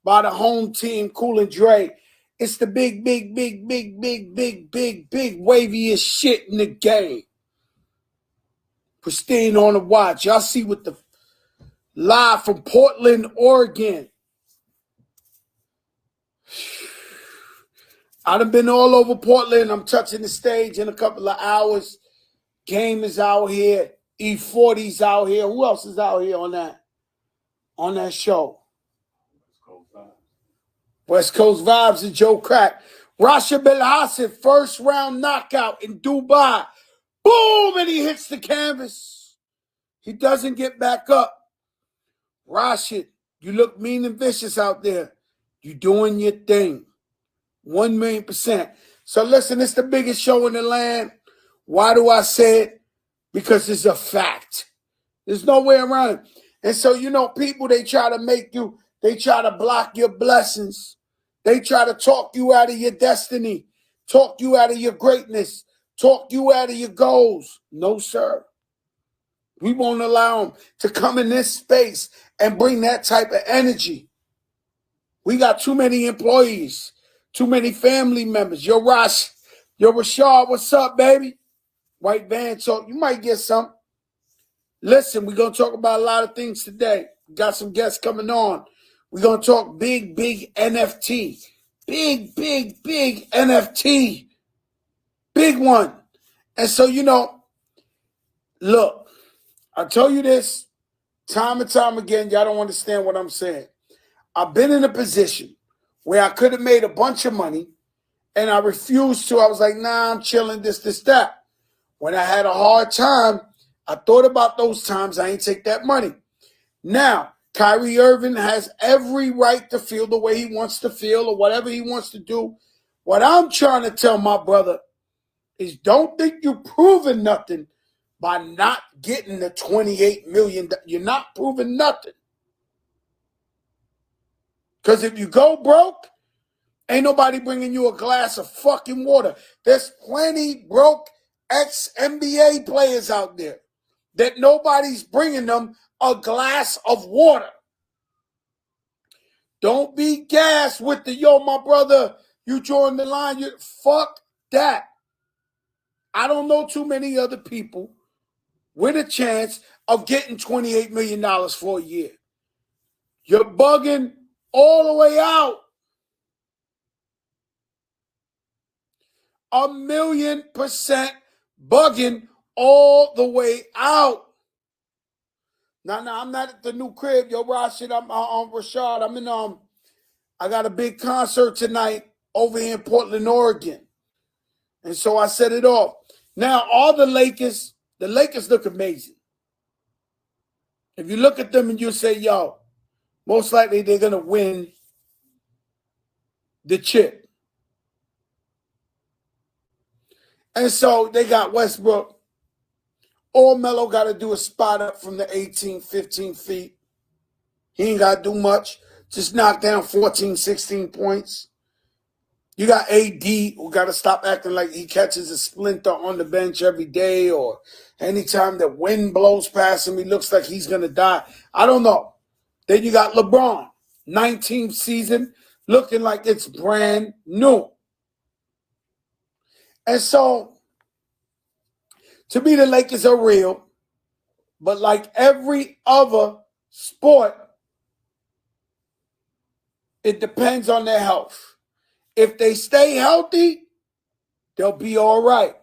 by the home team, Cool and Dre. It's the big, waviest shit in the game. Pristine on the watch. Y'all see what the live from Portland, Oregon. I done been all over Portland. I'm touching the stage in a couple of hours. Game is out here. E40's out here. Who else is out here on that show? West Coast Vibes and Joe Crack. Rasha Belhassan, first round knockout in Dubai. Boom, and he hits the canvas. He doesn't get back up. Rashid, you look mean and vicious out there. You doing your thing. 1,000,000%. So listen, it's the biggest show in the land. Why do I say it? Because it's a fact. There's no way around it. And so, people, they try to block your blessings. They try to talk you out of your destiny, talk you out of your greatness, talk you out of your goals. No, sir. We won't allow them to come in this space and bring that type of energy. We got too many employees, too many family members. Yo, Rashad, what's up, baby? White Van Talk. You might get some. Listen, we're going to talk about a lot of things today. Got some guests coming on. We're going to talk big NFT. Big NFT. Big one. And so, look, I tell you this time and time again. Y'all don't understand what I'm saying. I've been in a position where I could have made a bunch of money and I refused to. I was like, nah, I'm chilling, this, that. When I had a hard time, I thought about those times. I ain't take that money. Now, Kyrie Irving has every right to feel the way he wants to feel or whatever he wants to do. What I'm trying to tell my brother is don't think you're proving nothing by not getting the $28 million. You're not proving nothing. Because if you go broke, ain't nobody bringing you a glass of fucking water. There's plenty broke ex-NBA players out there that nobody's bringing them a glass of water. Don't be gassed with the, yo, my brother, you joined the line. Fuck that. I don't know too many other people with a chance of getting $28 million for a year. You're bugging all the way out. 1,000,000% bugging all the way out. Now, I'm not at the new crib. Yo, Rashid, I'm on Rashad. I'm in, I got a big concert tonight over here in Portland, Oregon. And so I set it off. Now, all the Lakers look amazing. If you look at them and you say, yo, most likely they're going to win the chip. And so they got Westbrook. All Melo got to do is spot up from the 18, 15 feet. He ain't got to do much. Just knock down 14, 16 points. You got AD who got to stop acting like he catches a splinter on the bench every day or anytime the wind blows past him, he looks like he's going to die. I don't know. Then you got LeBron, 19th season, looking like it's brand new. And so, to me, the Lakers are real. But like every other sport, it depends on their health. If they stay healthy, they'll be all right.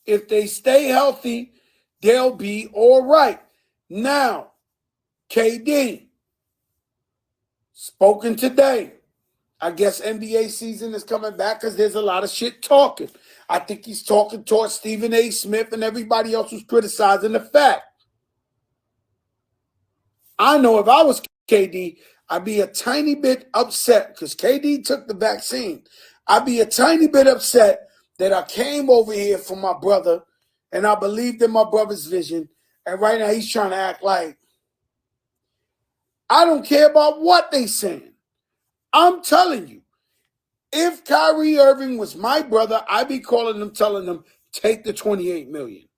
If they stay healthy, they'll be all right. Now, KD, spoken today. I guess NBA season is coming back because there's a lot of shit talking. I think he's talking towards Stephen A. Smith and everybody else who's criticizing the fact. I know if I was KD, I'd be a tiny bit upset because KD took the vaccine. I'd be a tiny bit upset that I came over here for my brother and I believed in my brother's vision. And right now he's trying to act like I don't care about what they saying. I'm telling you, if Kyrie Irving was my brother, I'd be calling them, telling them, take the $28 million.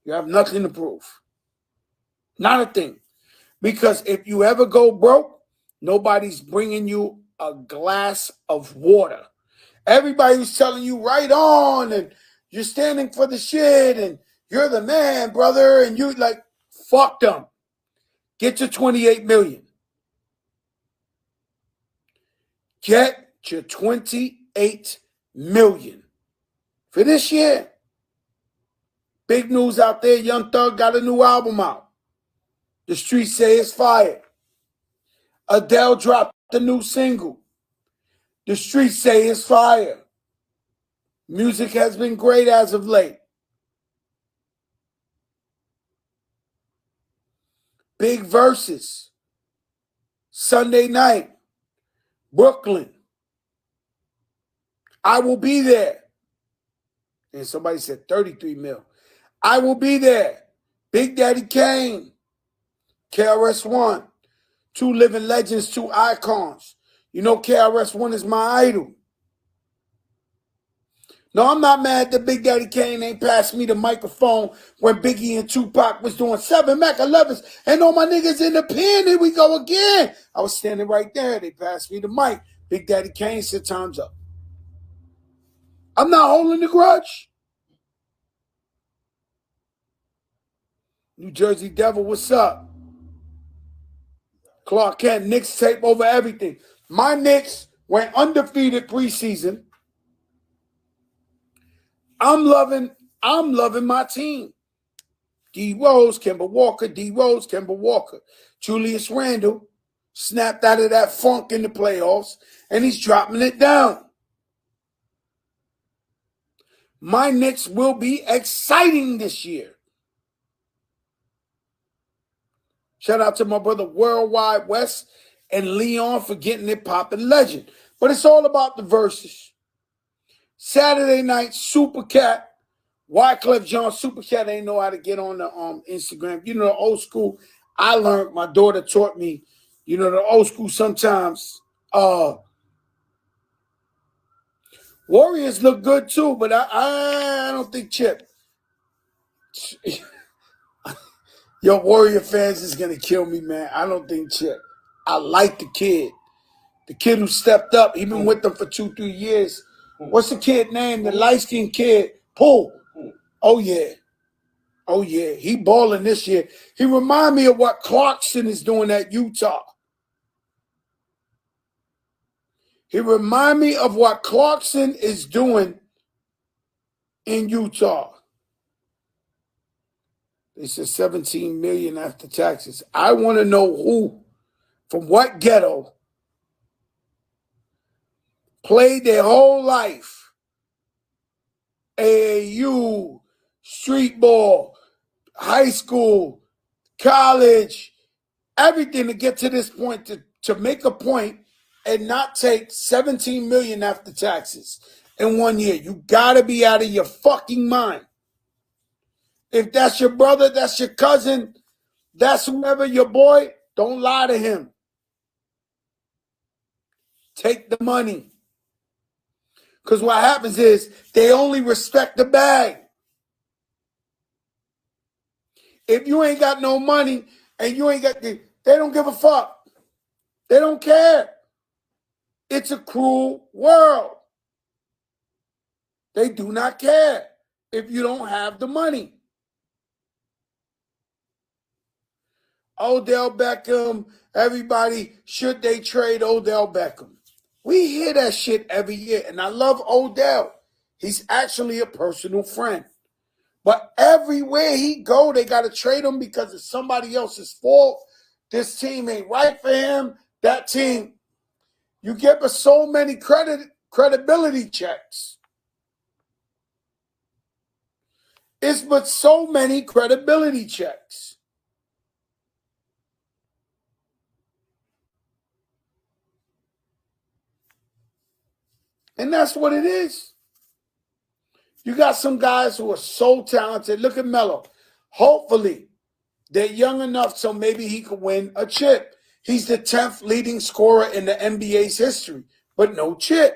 You have nothing to prove. Not a thing. Because if you ever go broke, nobody's bringing you a glass of water. Everybody was telling you right on, and you're standing for the shit, and you're the man, brother, and you like, fuck them. Get your 28 million. Get your 28 million for this year. Big news out there. Young Thug got a new album out. The streets say it's fire. Adele dropped a new single. The streets say it's fire. Music has been great as of late. Big verses. Sunday night. Brooklyn. I will be there. And somebody said 33 mil. I will be there. Big Daddy Kane. KRS-One. Two living legends, two icons. You know KRS-One is my idol. No, I'm not mad that Big Daddy Kane ain't passed me the microphone when Biggie and Tupac was doing 7 Mac 11s and all my niggas in the pen. Here we go again. I was standing right there. They passed me the mic. Big Daddy Kane said, time's up. I'm not holding the grudge. New Jersey Devil, what's up? Clark Kent, Knicks tape over everything. My Knicks went undefeated preseason. I'm loving my team. D Rose, Kemba Walker, D Rose, Kemba Walker. Julius Randle snapped out of that funk in the playoffs, and he's dropping it down. My Knicks will be exciting this year. Shout out to my brother Worldwide West and Leon for getting it poppin' legend. But it's all about the verses. Saturday night, Super Cat. Wyclef Jean, Super Cat ain't know how to get on the Instagram. You know, the old school. I learned, my daughter taught me, you know, the old school sometimes. Warriors look good too, but I don't think Chip. Yo, Warrior fans is going to kill me, man. I don't think Chip. I like the kid. The kid who stepped up. He been with them for 2-3 years. What's the kid name? The light-skinned kid. Poole. Oh, yeah. Oh, yeah. He balling this year. He remind me of what Clarkson is doing at Utah. He remind me of what Clarkson is doing in Utah. They said 17 million after taxes. I want to know who, from what ghetto, played their whole life. AAU, street ball, high school, college, everything to get to this point, to make a point and not take 17 million after taxes in 1 year. You got to be out of your fucking mind. If that's your brother, that's your cousin, that's whoever, your boy, don't lie to him. Take the money. Because what happens is they only respect the bag. If you ain't got no money and you ain't got they don't give a fuck. They don't care. It's a cruel world. They do not care if you don't have the money. Odell Beckham, everybody, should they trade Odell Beckham? We hear that shit every year, and I love Odell. He's actually a personal friend. But everywhere he go, they got to trade him because it's somebody else's fault. This team ain't right for him. That team, you get but so many credibility checks. It's but so many credibility checks. And that's what it is. You got some guys who are so talented. Look at Melo. Hopefully, they're young enough so maybe he could win a chip. He's the 10th leading scorer in the NBA's history, but no chip.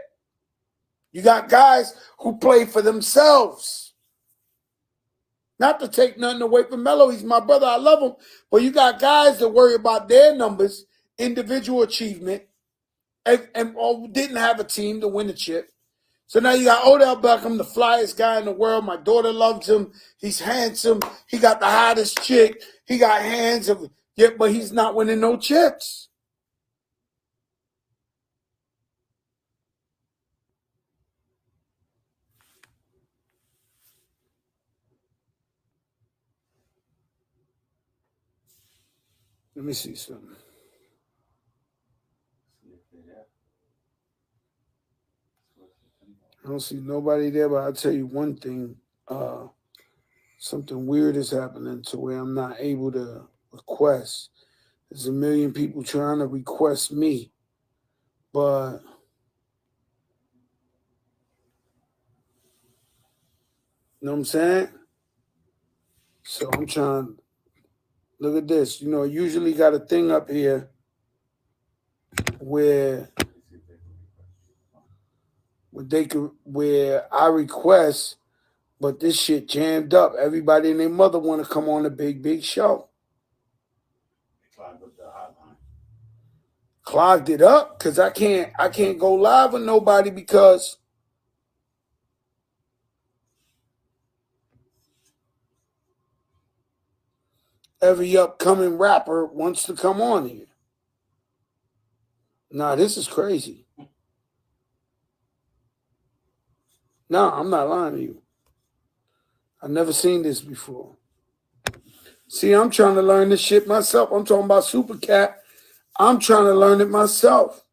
You got guys who play for themselves. Not to take nothing away from Melo. He's my brother. I love him. But you got guys that worry about their numbers, individual achievement, and didn't have a team to win the chip. So now you got Odell Beckham, the flyest guy in the world. My daughter loves him. He's handsome. He got the hottest chick. He got hands of, yeah, but he's not winning no chips. Let me see something. I don't see nobody there, but I'll tell you one thing. Something weird is happening to where I'm not able to request. There's a million people trying to request me, but you know what I'm saying? So I'm trying. Look at this. You know, I usually got a thing up here where I request, but this shit jammed up. Everybody and their mother want to come on a big show. Clogged it up because I can't go live with nobody because every upcoming rapper wants to come on here. Nah, this is crazy. No, I'm not lying to you. I've never seen this before. See, I'm trying to learn this shit myself. I'm talking about Super Cat. I'm trying to learn it myself.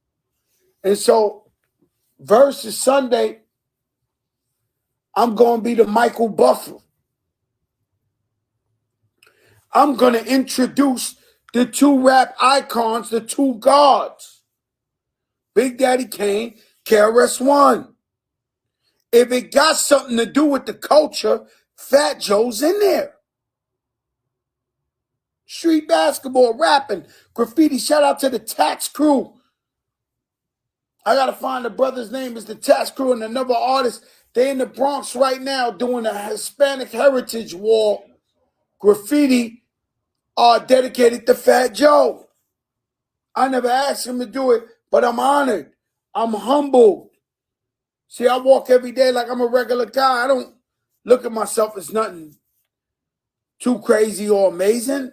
And so, versus Sunday, I'm going to be the Michael Buffer. I'm going to introduce the two rap icons, the two gods. Big Daddy Kane, KRS-One. If it got something to do with the culture, Fat Joe's in there. Street basketball, rapping, graffiti. Shout out to the Tax Crew. I got to find the brother's name. It's the Tax Crew and another artist. They in the Bronx right now doing a Hispanic Heritage Wall graffiti dedicated to Fat Joe. I never asked him to do it, but I'm honored. I'm humbled. See, I walk every day like I'm a regular guy. I don't look at myself as nothing too crazy or amazing.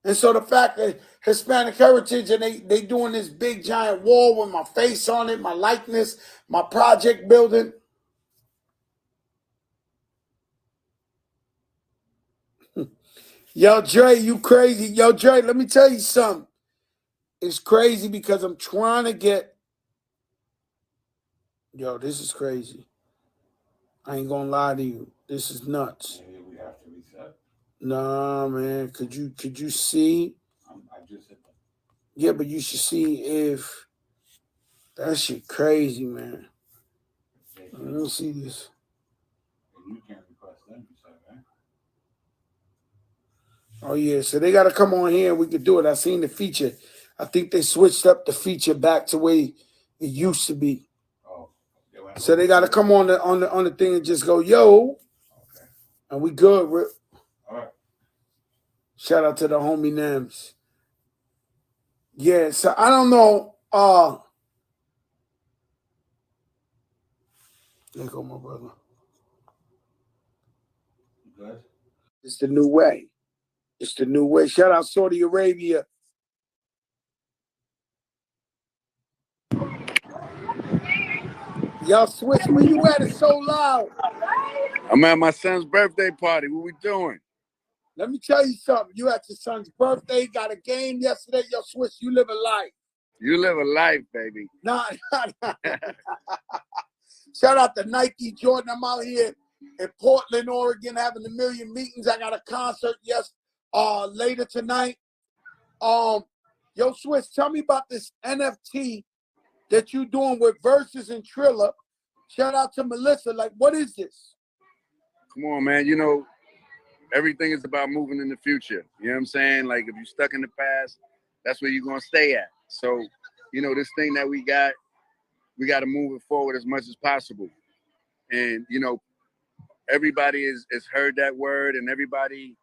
And so the fact that Hispanic Heritage and they doing this big giant wall with my face on it, my likeness, my project building. Yo, Dre, you crazy. Yo, Dre, let me tell you something. It's crazy because I'm trying to get... Yo, this is crazy. I ain't gonna lie to you. This is nuts. Maybe we have to reset. Nah, man. Could you see? I just hit that. Yeah, but you should see if... That shit crazy, man. Let me see this. You can't request them, you said, right? Oh, yeah. So they got to come on here and we could do it. I seen the feature. I think they switched up the feature back to where it used to be. Oh. So they got to come on the thing and just go, yo. Okay. And we good, Rip. All right. Shout out to the homie Nems. Yeah, so I don't know. There go my brother. Good. It's the new way. It's the new way. Shout out Saudi Arabia. Y'all switch. Where you at? It's so loud. I'm at my son's birthday party. What we doing? Let me tell you something. You at your son's birthday, got a game yesterday. Yo, Switch, you live a life. You live a life, baby. Nah. Shout out to Nike, Jordan. I'm out here in Portland, Oregon, having a million meetings. I got a concert later tonight. Yo, Switch, tell me about this NFT that you doing with Versus and Triller. Shout out to Melissa. Like, what is this? Come on, man. You know, everything is about moving in the future. You know what I'm saying? Like, if you're stuck in the past, that's where you're going to stay at. So, you know, this thing that we got to move it forward as much as possible. And, you know, everybody is heard that word, and everybody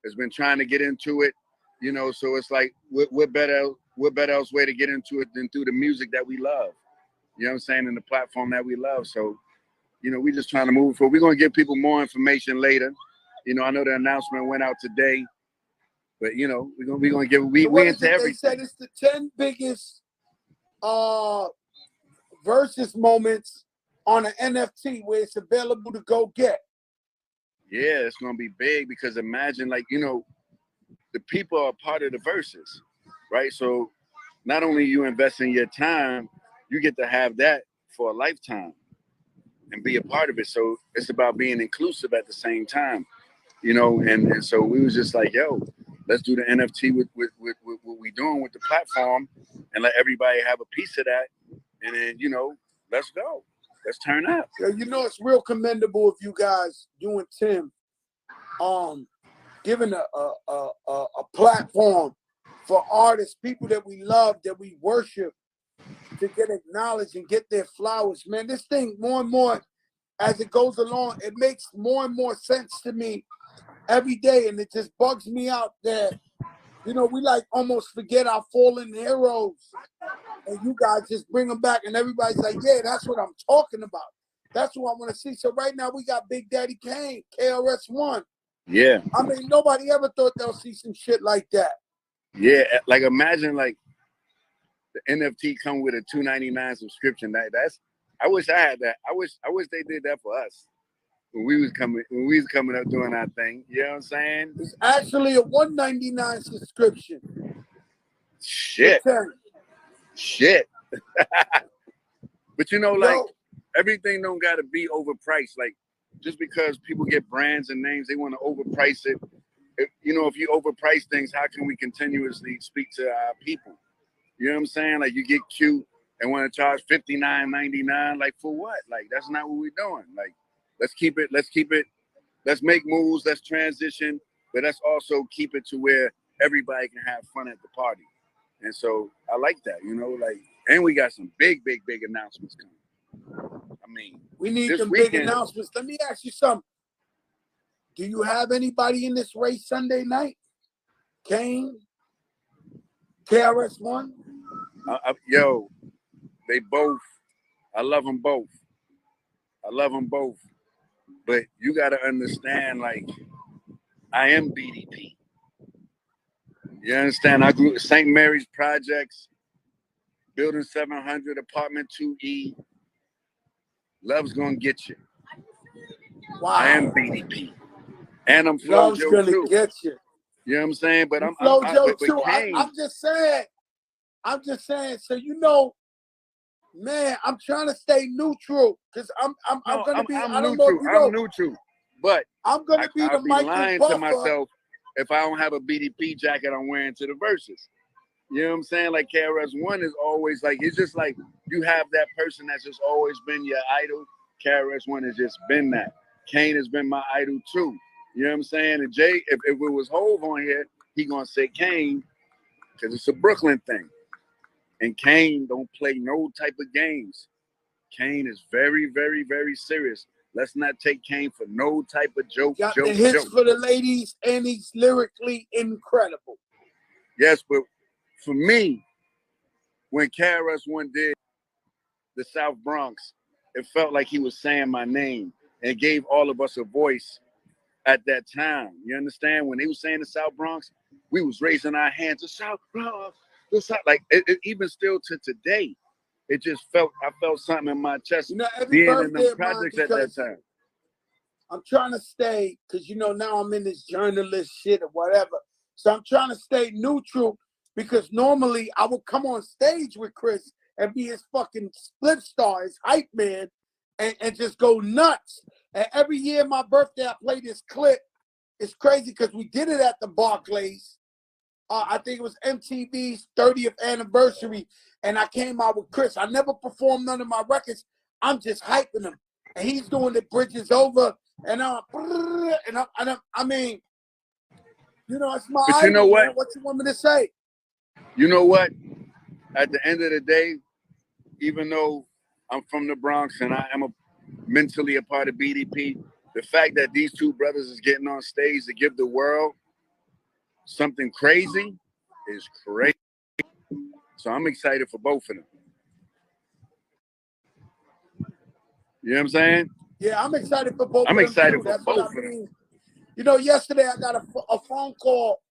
has been trying to get into it, you know. So it's like, what better else way to get into it than through the music that we love, you know what I'm saying, and the platform that we love. So, you know, we just trying to move forward. We're gonna give people more information later. You know, I know the announcement went out today, but you know, we're gonna give we into everything. They said it's the 10 biggest versus moments on an NFT where it's available to go get. Yeah, it's gonna be big, because imagine, like, you know, the people are part of the verses, right? So not only you invest in your time, you get to have that for a lifetime and be a part of it. So it's about being inclusive at the same time, you know. And so we was just like, yo, let's do the NFT with what we doing with the platform, and let everybody have a piece of that. And then, you know, let's go. Let's turn up. You know, it's real commendable of you guys, you and Tim, giving a platform for artists, people that we love, that we worship, to get acknowledged and get their flowers. Man, this thing, more and more as it goes along, it makes more and more sense to me every day, and it just bugs me out that, you know, we like almost forget our fallen heroes, and you guys just bring them back, and everybody's like, yeah, that's what I'm talking about. That's what I want to see. So right now we got Big Daddy Kane, KRS-One. Yeah. I mean, nobody ever thought they'll see some shit like that. Yeah, like imagine like the NFT come with a $2.99 subscription. That's I wish I had that. I wish they did that for us when we was coming up doing our thing. You know what I'm saying? It's actually a $1.99 subscription. Shit. But you know, like, everything don't gotta be overpriced. Like, just because people get brands and names, they want to overprice it. You know, if you overprice things, how can we continuously speak to our people? You know what I'm saying? Like, you get cute and want to charge $59.99. Like, for what? Like, that's not what we're doing. Like, let's keep it. Let's make moves. Let's transition, but let's also keep it to where everybody can have fun at the party. And so I like that, you know, like, and we got some big announcements coming. I mean, we need some big announcements. Let me ask you something. Do you have anybody in this race Sunday night? Kane, KRS-One? Yo, they both. I love them both. But you got to understand, like, I am BDP. You understand? I grew St. Mary's Projects, Building 700, Apartment 2E. Love's gonna get you. Wow. I am BDP. And I'm Flojo too. Love's gonna get you. You know what I'm saying? But I'm Flojo too. I'm just saying. So, you know, man, I'm trying to stay neutral, because I'm gonna be. I don't know if you know. I'm neutral, but I'm gonna be the Michael lying Buffer to myself if I don't have a BDP jacket I'm wearing to the verses. You know what I'm saying? Like, KRS-One is always like, it's just like you have that person that's just always been your idol. KRS-One has just been that. Kane has been my idol too. You know what I'm saying? And Jay, if it was Hove on here, he gonna say Kane, because it's a Brooklyn thing. And Kane don't play no type of games. Kane is very, very, very serious. Let's not take Kane for no type of joke. Got the hits for the ladies, and he's lyrically incredible. Yes, but for me, when KRS-One did the South Bronx, it felt like he was saying my name and gave all of us a voice at that time. You understand? When he was saying the South Bronx, we was raising our hands, the South Bronx, the South. Like, it even still to today, it just I felt something in my chest, you know, being in the projects at that time. I'm trying to stay, because, you know, now I'm in this journalist shit or whatever. So I'm trying to stay neutral, because normally I would come on stage with Chris and be his fucking split star, his hype man, and just go nuts. And every year my birthday, I play this clip. It's crazy, because we did it at the Barclays. I think it was MTV's 30th anniversary, and I came out with Chris. I never performed none of my records. I'm just hyping him, and he's doing the Bridges Over, and I mean, you know, it's my but idol, you know what? man. What you want me to say? You know what? At the end of the day, even though I'm from the Bronx and I am mentally a part of BDP, the fact that these two brothers is getting on stage to give the world something crazy is crazy. So I'm excited for both of them. You know what I'm saying? Yeah, I'm excited for both. I'm of them excited too. for That's both what of I them. mean. You know, yesterday I got a phone call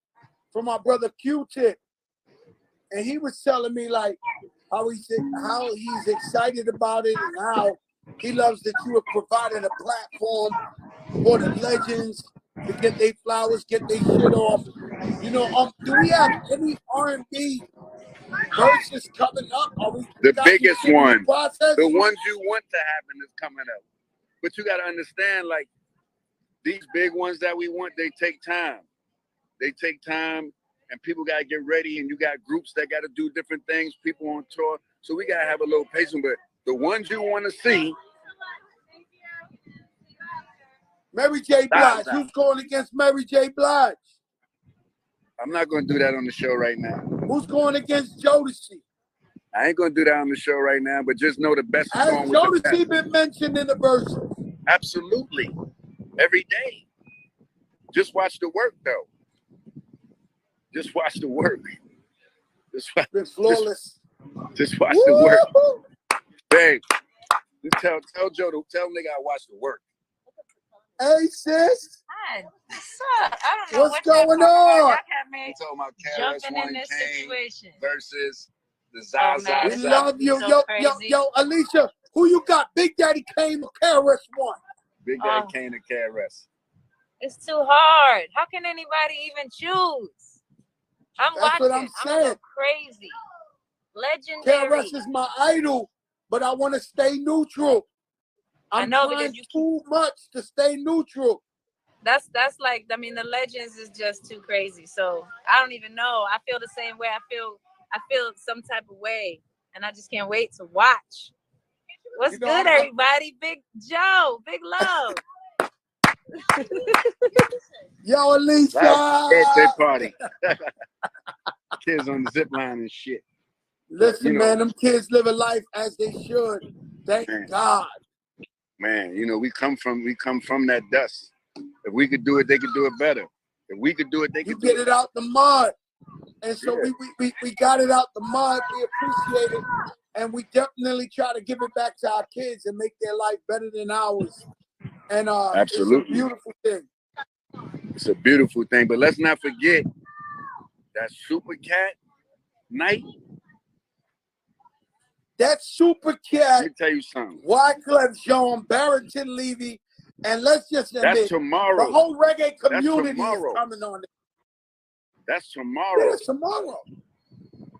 from my brother Q-Tip, and he was telling me like how he's excited about it and how he loves that you are providing a platform for the legends to get their flowers, get their shit off. You know, do we have any R&B verses coming up? Are we The got biggest shit in the one, process? the ones you want to happen is coming up. But you got to understand, like, these big ones that we want, they take time. They take time, and people got to get ready, and you got groups that got to do different things, people on tour. So we got to have a little patience. But the ones you want to see. Mary J. Blige. Who's going against Mary J. Blige? I'm not going to do that on the show right now. Who's going against Jodeci? I ain't going to do that on the show right now, but just know the best is going with the best. Has Jodeci been mentioned in the verses? Absolutely. Every day. Just watch the work, though. Just watch the work. It's flawless. Just watch the work. Babe, just tell Joe to tell nigga I watch the work. Hey, sis. Hi. What's up? I don't know what's going on. Y'all got me talking about jumping in this situation. Versus the Zaza. We love you. So yo, Alicia, who you got? Big Daddy Kane or KRS One? Big Daddy Kane or KRS. It's too hard. How can anybody even choose? That's watching. What I'm saying. Go crazy. Legendary. KRS is my idol, but I want to stay neutral. I know because you too much to stay neutral. That's like, I mean, the legends is just too crazy. So I don't even know. I feel the same way. I feel some type of way, and I just can't wait to watch. What's good, everybody? Big Joe, big love. Yo, Alicia. Birthday party. Kids on the zip line and shit. Listen, man, them kids living life as they should. Thank God. Man, you know, we come from that dust. If we could do it, they could do it better. If we could do it, they could do it. You get it out the mud. And so we got it out the mud. We appreciate it. And we definitely try to give it back to our kids and make their life better than ours. And absolutely. It's a beautiful thing. It's a beautiful thing. But let's not forget that Super Cat night. That Super Cat. Let me tell you something. Wyclef Jean, Barrington Levy, and let's just admit, that's tomorrow. The whole reggae community is coming on it. That's tomorrow. That's tomorrow.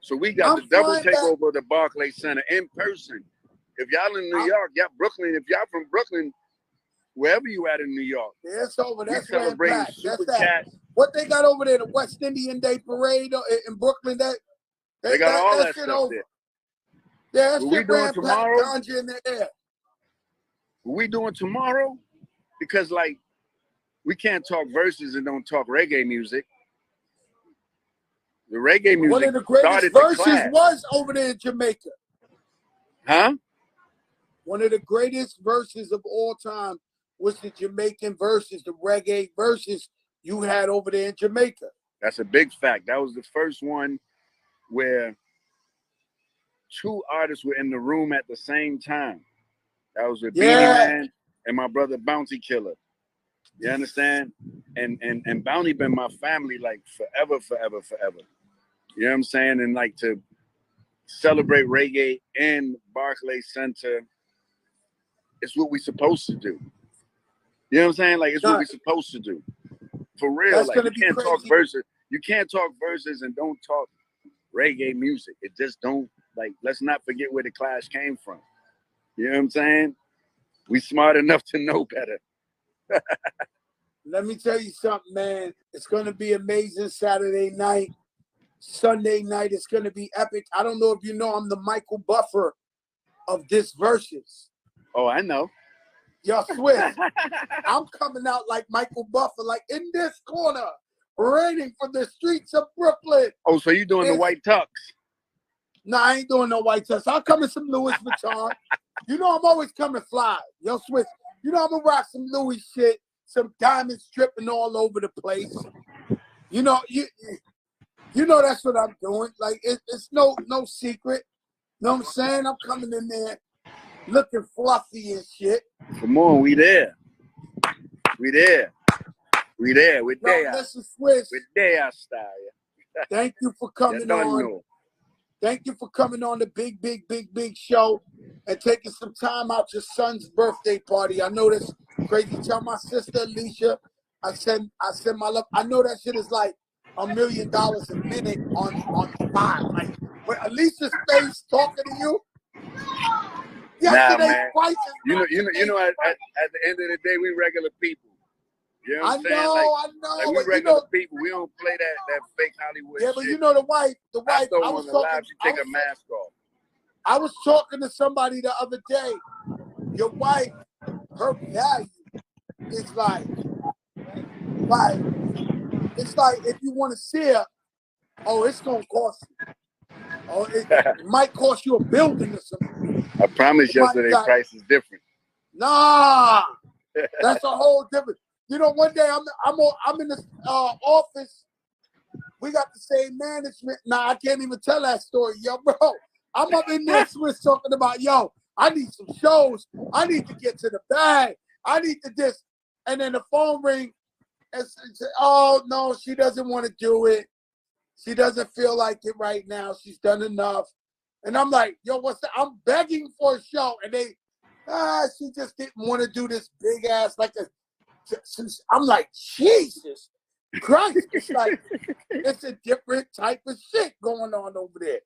So we got the double takeover of the Barclays Center in person. If y'all in New York, y'all Brooklyn. If y'all from Brooklyn, wherever you at in New York, it's over. That's celebrating Super Cat. What they got over there, the West Indian Day Parade in Brooklyn. They got all that stuff over there. Yeah, that's what we doing tomorrow? In the air. What we doing tomorrow? Because like we can't talk verses and don't talk reggae music. The reggae music. One of the greatest verses was over there in Jamaica. Huh? One of the greatest verses of all time was the Jamaican verses, the reggae verses you had over there in Jamaica. That's a big fact. That was the first one where two artists were in the room at the same time. That was with Beanie Man and my brother Bounty Killer. You understand? And Bounty been my family like forever. You know what I'm saying? And like to celebrate reggae in Barclays Center, it's what we supposed to do. You know what I'm saying? Like it's what we supposed to do. For real. That's like you can't talk verses. You can't talk verses and don't talk reggae music. It just don't, like, let's not forget where the Clash came from. You know what I'm saying? We smart enough to know better. Let me tell you something, man. It's going to be amazing Saturday night. Sunday night, it's going to be epic. I don't know if you know, I'm the Michael Buffer of this verses. Oh, I know. Yo, Swift, I'm coming out like Michael Buffer, like in this corner, raining from the streets of Brooklyn. Oh, so you doing the white tux? No, I ain't doing no white tux. I'll come in some Louis Vuitton. You know I'm always coming fly. Yo, Swift, You know, I'm gonna rock some Louis shit, some diamonds dripping all over the place. You know, you know that's what I'm doing. Like it's no secret. You know what I'm saying? I'm coming in there looking fluffy and shit. Come on, we there. We there. We there. We're there. Listen, Swiss. We're there, style. Thank you for coming on. Know. Thank you for coming on the big show and taking some time out your son's birthday party. I know that's crazy. Tell my sister Alicia, I send my love. I know that shit is like $1 million a minute on spot. Like when Alicia's face talking to you. Yesterday, prices. You know. At the end of the day, we regular people. You know what I'm saying? I know. Like we regular people. We don't play that fake Hollywood shit. Yeah, but you know the wife. I was talking. She take a mask off. I was talking to somebody the other day. Your wife, her value is like it's like if you want to see her, oh, it's gonna cost you. Oh, it might cost you a building or something. I promise yesterday price is different. Nah, that's a whole different. You know, one day I'm in the office. We got the same management. Nah, I can't even tell that story, yo, bro. I'm up in there, Swiss, talking about, yo, I need some shows. I need to get to the bag. I need to this. And then the phone ring and say, oh, no, she doesn't want to do it. She doesn't feel like it right now. She's done enough. And I'm like, yo, what's that? I'm begging for a show. And she just didn't want to do this big ass like a. I'm like, Jesus Christ. It's like, it's a different type of shit going on over there.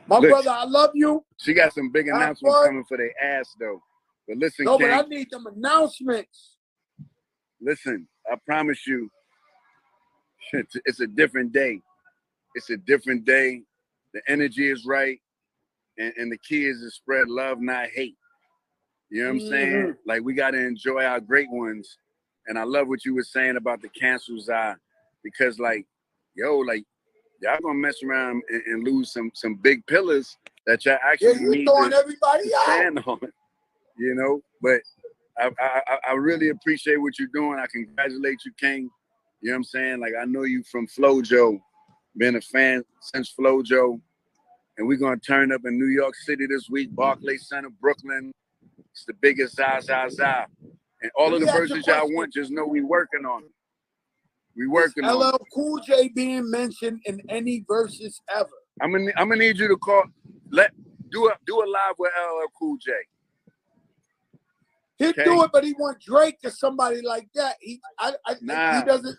Look, brother, I love you. She got some big announcements coming for their ass, though. But listen, no, but I need them announcements. Listen, I promise you, it's a different day. It's a different day. The energy is right. And the key is to spread love, not hate. You know what I'm saying? Like, we got to enjoy our great ones. And I love what you were saying about the cancels because, like, yo, like, y'all gonna mess around and lose some big pillars that y'all actually need to stand on. You know, but I really appreciate what you're doing. I congratulate you, King. You know what I'm saying? Like, I know you from Flojo, been a fan since Flojo, and we're gonna turn up in New York City this week, Barclays Center, Brooklyn. It's the biggest za. And all of the verses y'all want, just know we working on it. We working on LL Cool J being mentioned in any verses ever. I'm gonna need you to call. Do a live with LL Cool J. He'll do it, but he want Drake or somebody like that. He doesn't.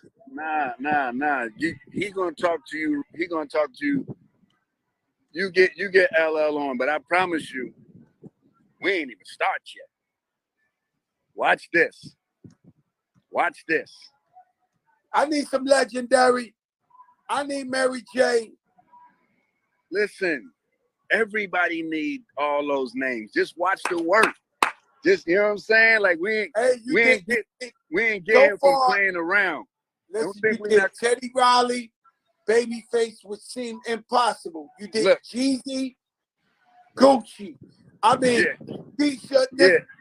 Nah. He gonna talk to you. He gonna talk to you. You get LL on, but I promise you, we ain't even start yet. Watch this. I need some legendary. I need Mary J. Listen, everybody need all those names. Just watch the work. Just, you know what I'm saying? Like, we ain't getting from playing around. Listen, you did Teddy Riley, Babyface, which seemed impossible. You did Jeezy, Gucci. I mean,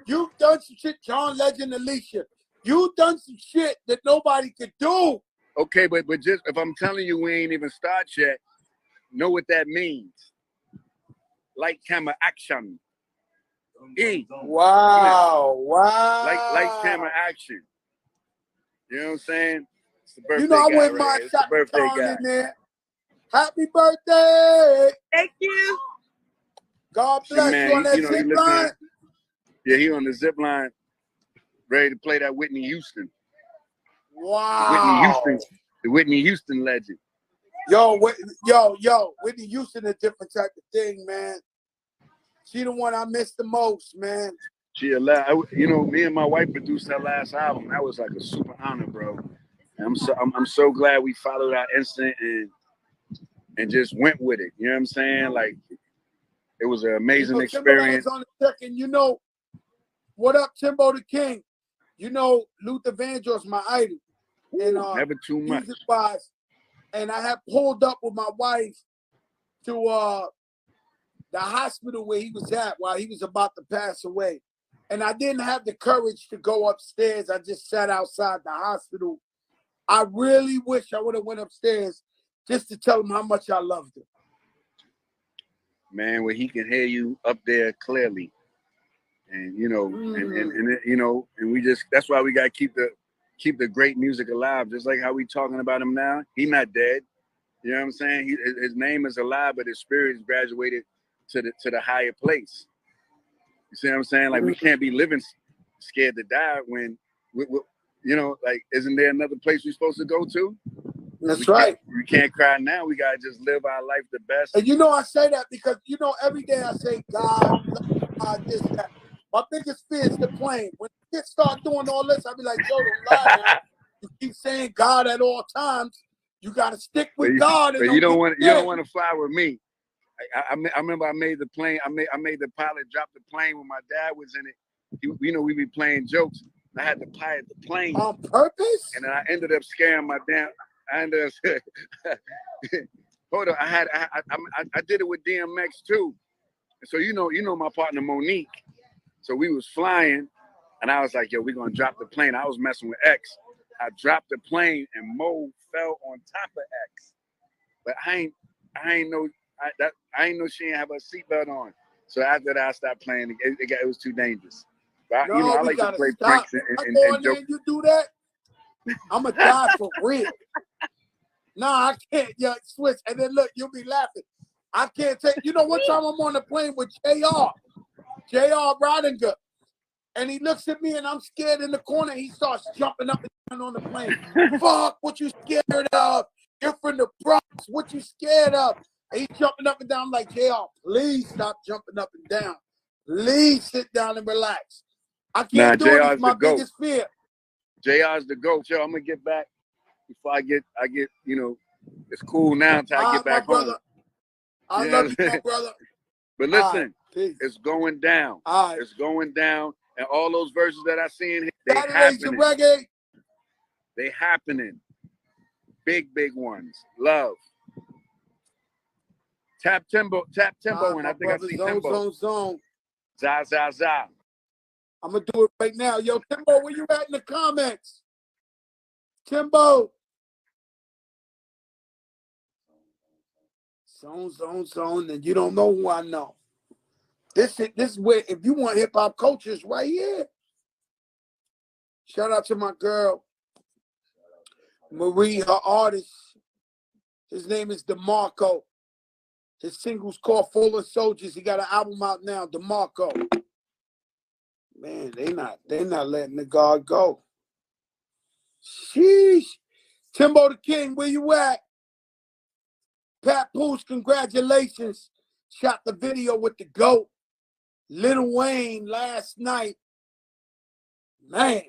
you've done some shit, John Legend, Alicia. You've done some shit that nobody could do. Okay, but just if I'm telling you we ain't even start yet, know what that means. Light, camera, action. Wow. Light, camera, action. You know what I'm saying? It's the birthday guy. I went my shot in there. Happy birthday. Thank you. God bless you on that zip line. Yeah, he on the zip line, ready to play that Whitney Houston. Wow. The Whitney Houston legend. Yo, Whitney Houston a different type of thing, man. She the one I miss the most, man. Me and my wife produced that last album. That was like a super honor, bro. And I'm so glad we followed our instinct and just went with it. You know what I'm saying? Like, it was an amazing experience. On the second, what up, Timbo the King? Luther Vandross, my idol. And never too much. Music-wise, and I had pulled up with my wife to the hospital where he was at while he was about to pass away. and I didn't have the courage to go upstairs. I just sat outside the hospital. I really wish I would have went upstairs just to tell him how much I loved him. Man, where he can hear you up there clearly. And you know, and you know, and we just, that's why we gotta keep the great music alive, just like how we talking about him now. He not dead. You know what I'm saying? His name is alive, but his spirit is graduated to the higher place. You see what I'm saying? Like, we can't be living scared to die when you know, like, isn't there another place we're supposed to go to? That's right. We can't cry now. We gotta just live our life the best. And you know, I say that because, you know, every day I say, God, this, that. My biggest fear is the plane. When kids start doing all this, I'll be like, yo, don't lie now. You keep saying God at all times. You got to stick with God. But you don't want to fly with me. I remember I made the plane. I made the pilot drop the plane when my dad was in it. You know, we be playing jokes. I had to pilot the plane on purpose, and then I ended up scaring my damn. I ended up. Hold on, I did it with DMX too. So you know my partner Monique. So we was flying, and I was like, yo, we're gonna drop the plane. I was messing with X. I dropped the plane, and Mo fell on top of X. But I ain't know she didn't have her seatbelt on. So after that, I stopped playing. It was too dangerous. But no, you know, I like to play pranks and jokes. You do that, I'm gonna die for real. Nah, I can't. Yeah, switch. And then look, you'll be laughing. I can't take. You know, one time I'm on the plane with J.R. Rodinger, and he looks at me, and I'm scared in the corner. He starts jumping up and down on the plane. Fuck, what you scared of? You're from the Bronx. What you scared of? And he's jumping up and down. I'm like, JR, please stop jumping up and down. Please sit down and relax. I can't do it. It's my biggest fear. JR's the GOAT. Yo, I'm gonna get back before I get, you know, it's cool now until I get back home. I love you, my brother. But listen, it's going down. It's going down. And all those verses that I see in here, they happening. Reggae. They happening. Big ones. Love. Tap Timbo, and I think I see Timbo. Zone. Za. I'm gonna do it right now. Yo, Timbo, where you at in the comments? Timbo. Zone, and you don't know who I know. This is where, if you want hip hop cultures, right here. Shout out to my girl, Marie, her artist. His name is DeMarco. His single's called Full of Soldiers. He got an album out now, DeMarco. Man, they not letting the guard go. Sheesh. Timbo the King, where you at? Pat Poose, congratulations. Shot the video with the GOAT. Lil Wayne last night. Man,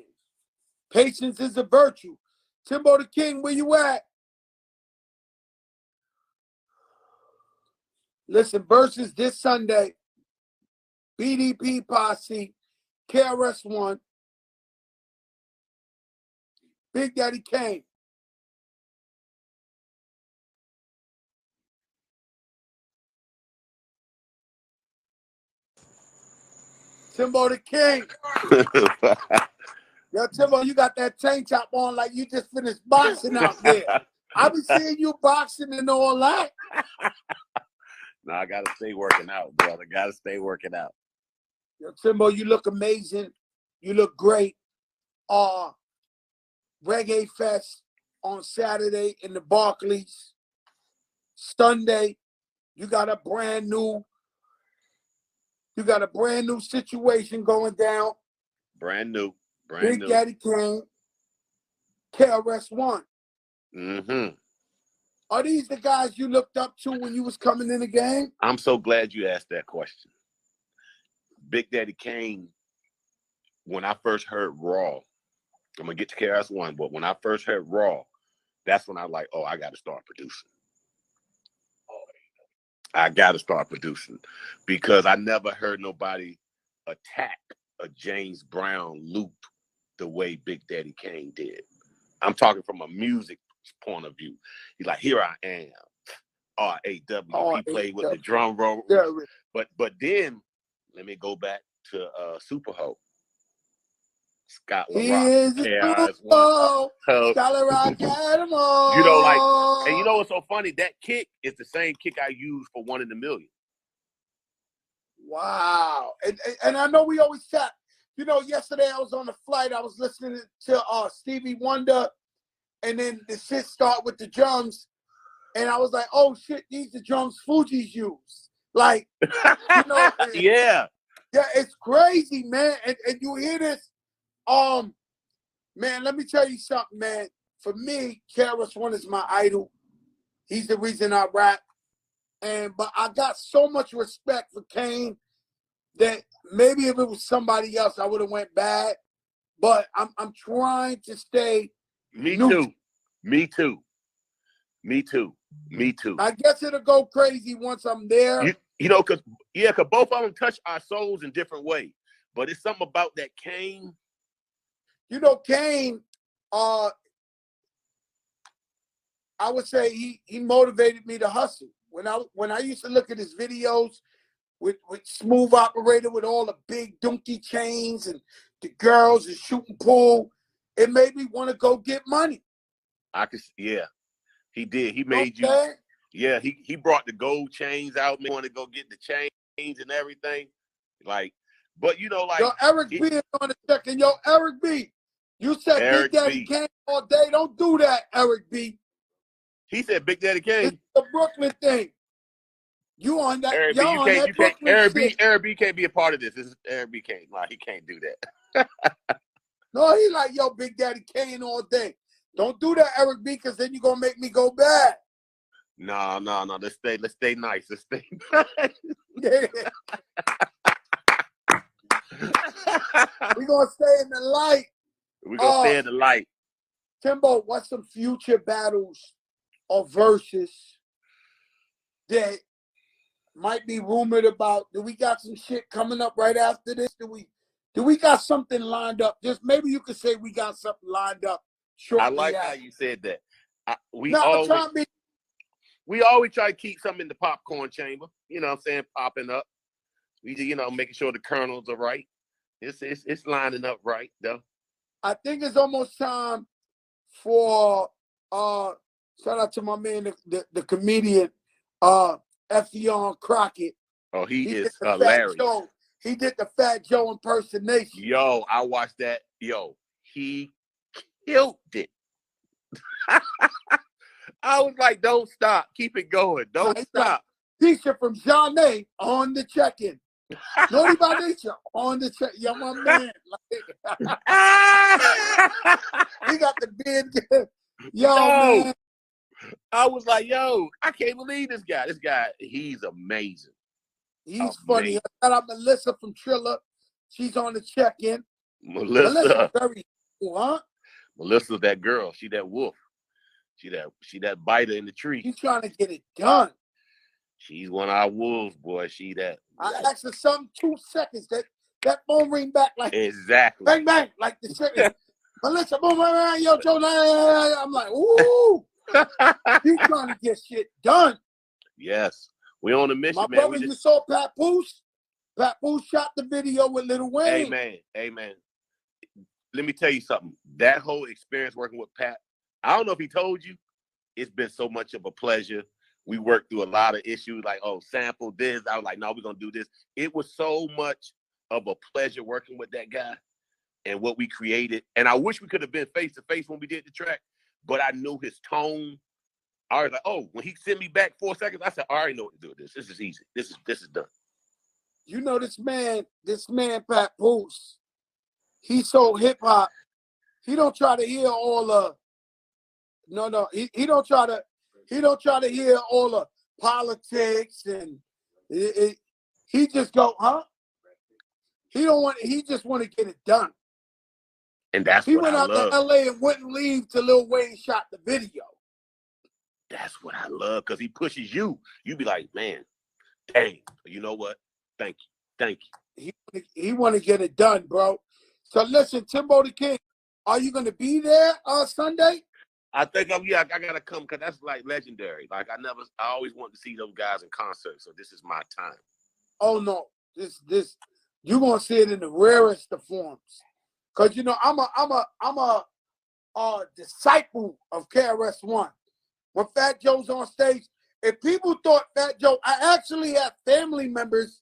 patience is a virtue. Timbo the King, where you at? Listen, versus this Sunday. BDP Posse, KRS-One, Big Daddy Kane. Timbo the King. Yo, Timbo, you got that tank top on like you just finished boxing out there. I be seeing you boxing and all that. No, I gotta stay working out, brother. Gotta stay working out. Yo, Timbo, you look amazing. You look great. Reggae Fest on Saturday in the Barclays. Sunday, you got a brand new situation going down. Brand new. Big Daddy Kane, KRS-One. Mm-hmm. Are these the guys you looked up to when you was coming in the game? I'm so glad you asked that question. Big Daddy Kane, when I first heard Raw, I'm gonna get to KRS-One, but when I first heard Raw, that's when I was like, oh, I gotta start producing. I gotta start producing because I never heard nobody attack a James Brown loop the way Big Daddy Kane did. I'm talking from a music point of view. He's like, here I am, R-A-W. He played with the drum roll. But then let me go back to Super Ho. Scott He LaRock, is a superstar. Scott LaRock had them all. You know, like, and you know what's so funny? That kick is the same kick I use for One in a Million. Wow. And I know we always chat. You know, yesterday I was on the flight. I was listening to Stevie Wonder, and then the shit start with the drums. And I was like, oh, shit, these are drums Fuji's use. Like, you know. Yeah. Yeah, it's crazy, man. And you hear this. Man, let me tell you something, man. For me, KRS-One is my idol. He's the reason I rap. But I got so much respect for Kane that maybe if it was somebody else, I would have went bad. But I'm trying to stay. Me neutral. too. Me too. Me too. Me too. I guess it'll go crazy once I'm there. You know, cause both of them touch our souls in different ways. But it's something about that Kane. You know, Kane, I would say he motivated me to hustle. When I used to look at his videos with Smooth Operator with all the big donkey chains and the girls and shooting pool, it made me want to go get money. Yeah, he did. He made you. Yeah, he brought the gold chains out. Me want to go get the chains and everything. Like, but you know, like yo, Eric B is on the second. Yo, Eric B, you said Big Daddy Kane all day. Don't do that, Eric B. He said Big Daddy Kane. It's the Brooklyn thing. You on that? Eric Y'all on that Brooklyn shit. Eric B can't be a part of this. This is Eric B can't. Like, he can't do that. No, he like, yo, Big Daddy Kane all day. Don't do that, Eric B, because then you're gonna make me go bad. No. Let's stay nice. Let's stay nice. Yeah. We're gonna stay in the light. We're gonna stay in the light. Timbo, what's some future battles or verses that might be rumored about? Do we got some shit coming up right after this? Do we got something lined up? Just maybe you could say we got something lined up shortly. I like after. how you said that. We We always try to keep something in the popcorn chamber. You know what I'm saying? Popping up. We, you know, making sure the kernels are right. It's lining up right, though. I think it's almost time for shout out to my man, the comedian, Affion Crockett. Oh, he is hilarious. He did the Fat Joe impersonation. Yo, I watched that. Yo, he killed it. I was like, don't stop. Keep it going. Don't stop. Tisha from Jeanne on the check-in. Naughty by Nature on the check. Yo, my man. He got the beard. Yo, man. I was like, yo, I can't believe this guy. This guy, he's amazing. He's funny. Shout out Melissa from Triller. She's on the check-in. Melissa very cool, huh? Melissa's that girl. She that wolf. She that biter in the tree. She's trying to get it done. She's one of our wolves, boy. She that. I asked her something 2 seconds. That phone ring back like exactly. Bang bang like the second. Melissa, boom, yo, Joe. I'm like, ooh. He's trying to get shit done. Yes. We on a mission, My man. brother, you saw Pat Poose? Pat Poose shot the video with Lil Wayne. Amen. Let me tell you something. That whole experience working with Pat, I don't know if he told you, it's been so much of a pleasure. We worked through a lot of issues like, oh, sample this. I was like, no, we're going to do this. It was so much of a pleasure working with that guy and what we created. And I wish we could have been face-to-face when we did the track, but I knew his tone. I was like, oh, when he sent me back 4 seconds, I said, I already know what to do with this. This is easy. This is done. You know, this man, Pat Poose, he's so hip-hop. He don't try to hear all the, he don't try to hear all the politics and he just go, huh? He just want to get it done. And that's he what went I out love. to LA and wouldn't leave till Lil Wayne shot the video. That's what I love, because he pushes you. You be like, man, dang, you know what? Thank you. He want to get it done, bro. So listen, Timbo the King, are you going to be there Sunday? I think I gotta come because that's like legendary. Like I always wanted to see those guys in concert, so this is my time. Oh no, this you're gonna see it in the rarest of forms. Cause you know I'm a disciple of KRS-One. When Fat Joe's on stage, if people thought Fat Joe, I actually had family members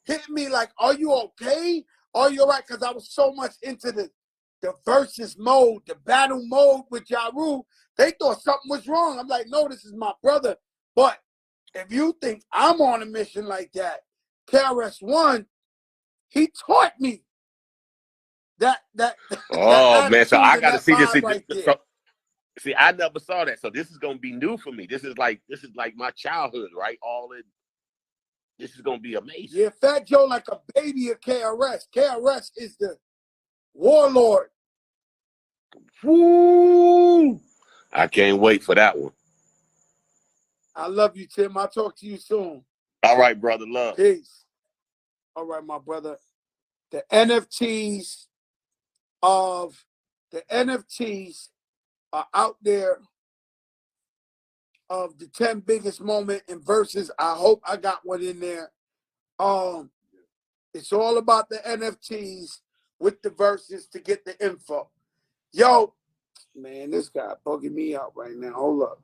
hitting me like, "Are you okay? Are you all right?" Because I was so much into the versus mode, the battle mode with Ja Rule. They thought something was wrong. I'm like, no, this is my brother. But if you think I'm on a mission like that, KRS-One, he taught me that Oh man, so attitude I and got to that see this. vibe right there. See, I never saw that, so this is gonna be new for me. This is like my childhood, right? This is gonna be amazing. Yeah, Fat Joe like a baby of KRS. KRS is the warlord. Woo! I can't wait for that one. I love you, Tim. I'll talk to you soon. All right, brother. Love. Peace. All right, my brother. The NFTs are out there of the 10 biggest moment in verses. I hope I got one in there. It's all about the NFTs with the verses to get the info. Yo, man, this guy bugging me out right now. Hold up.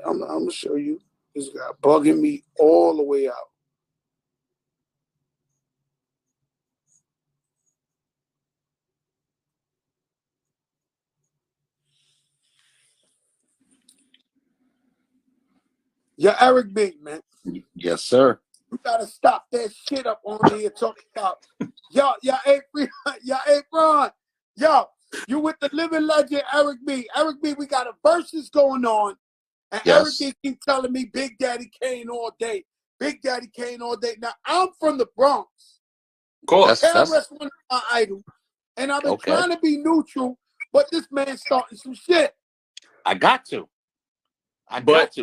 I'm going to show you. This guy bugging me all the way out. Yeah, Eric B, man. Yes, sir. You gotta stop that shit up on here talking about y'all ain't free, y'all ain't Ron. Yo, you with the living legend Eric B. Eric B, we got a versus going on. And Yes. Eric B keep telling me Big Daddy Kane all day. Big Daddy Kane all day. Now I'm from the Bronx. Of course. That's one of my idols. And I've been trying to be neutral, but this man's starting some shit. I got to. But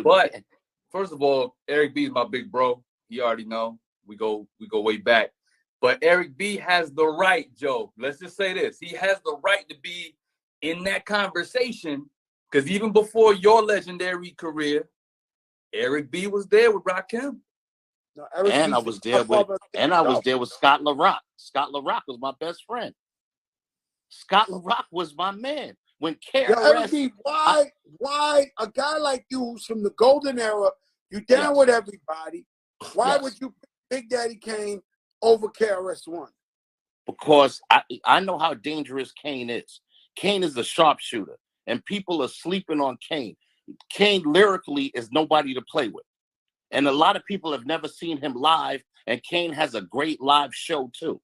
first of all, Eric B is my big bro. You already know. We go way back. But Eric B has the right, Joe. Let's just say this. He has the right to be in that conversation. Because even before your legendary career, Eric B was there with Rakim. No, I was there with Scott LaRock. Scott LaRock was my best friend. Scott LaRock was my man. When KRS, why a guy like you who's from the golden era, you down with everybody, why would you pick Big Daddy Kane over KRS-One? Because I know how dangerous Kane is. Kane is a sharpshooter, and people are sleeping on Kane. Kane lyrically is nobody to play with. And a lot of people have never seen him live, and Kane has a great live show too.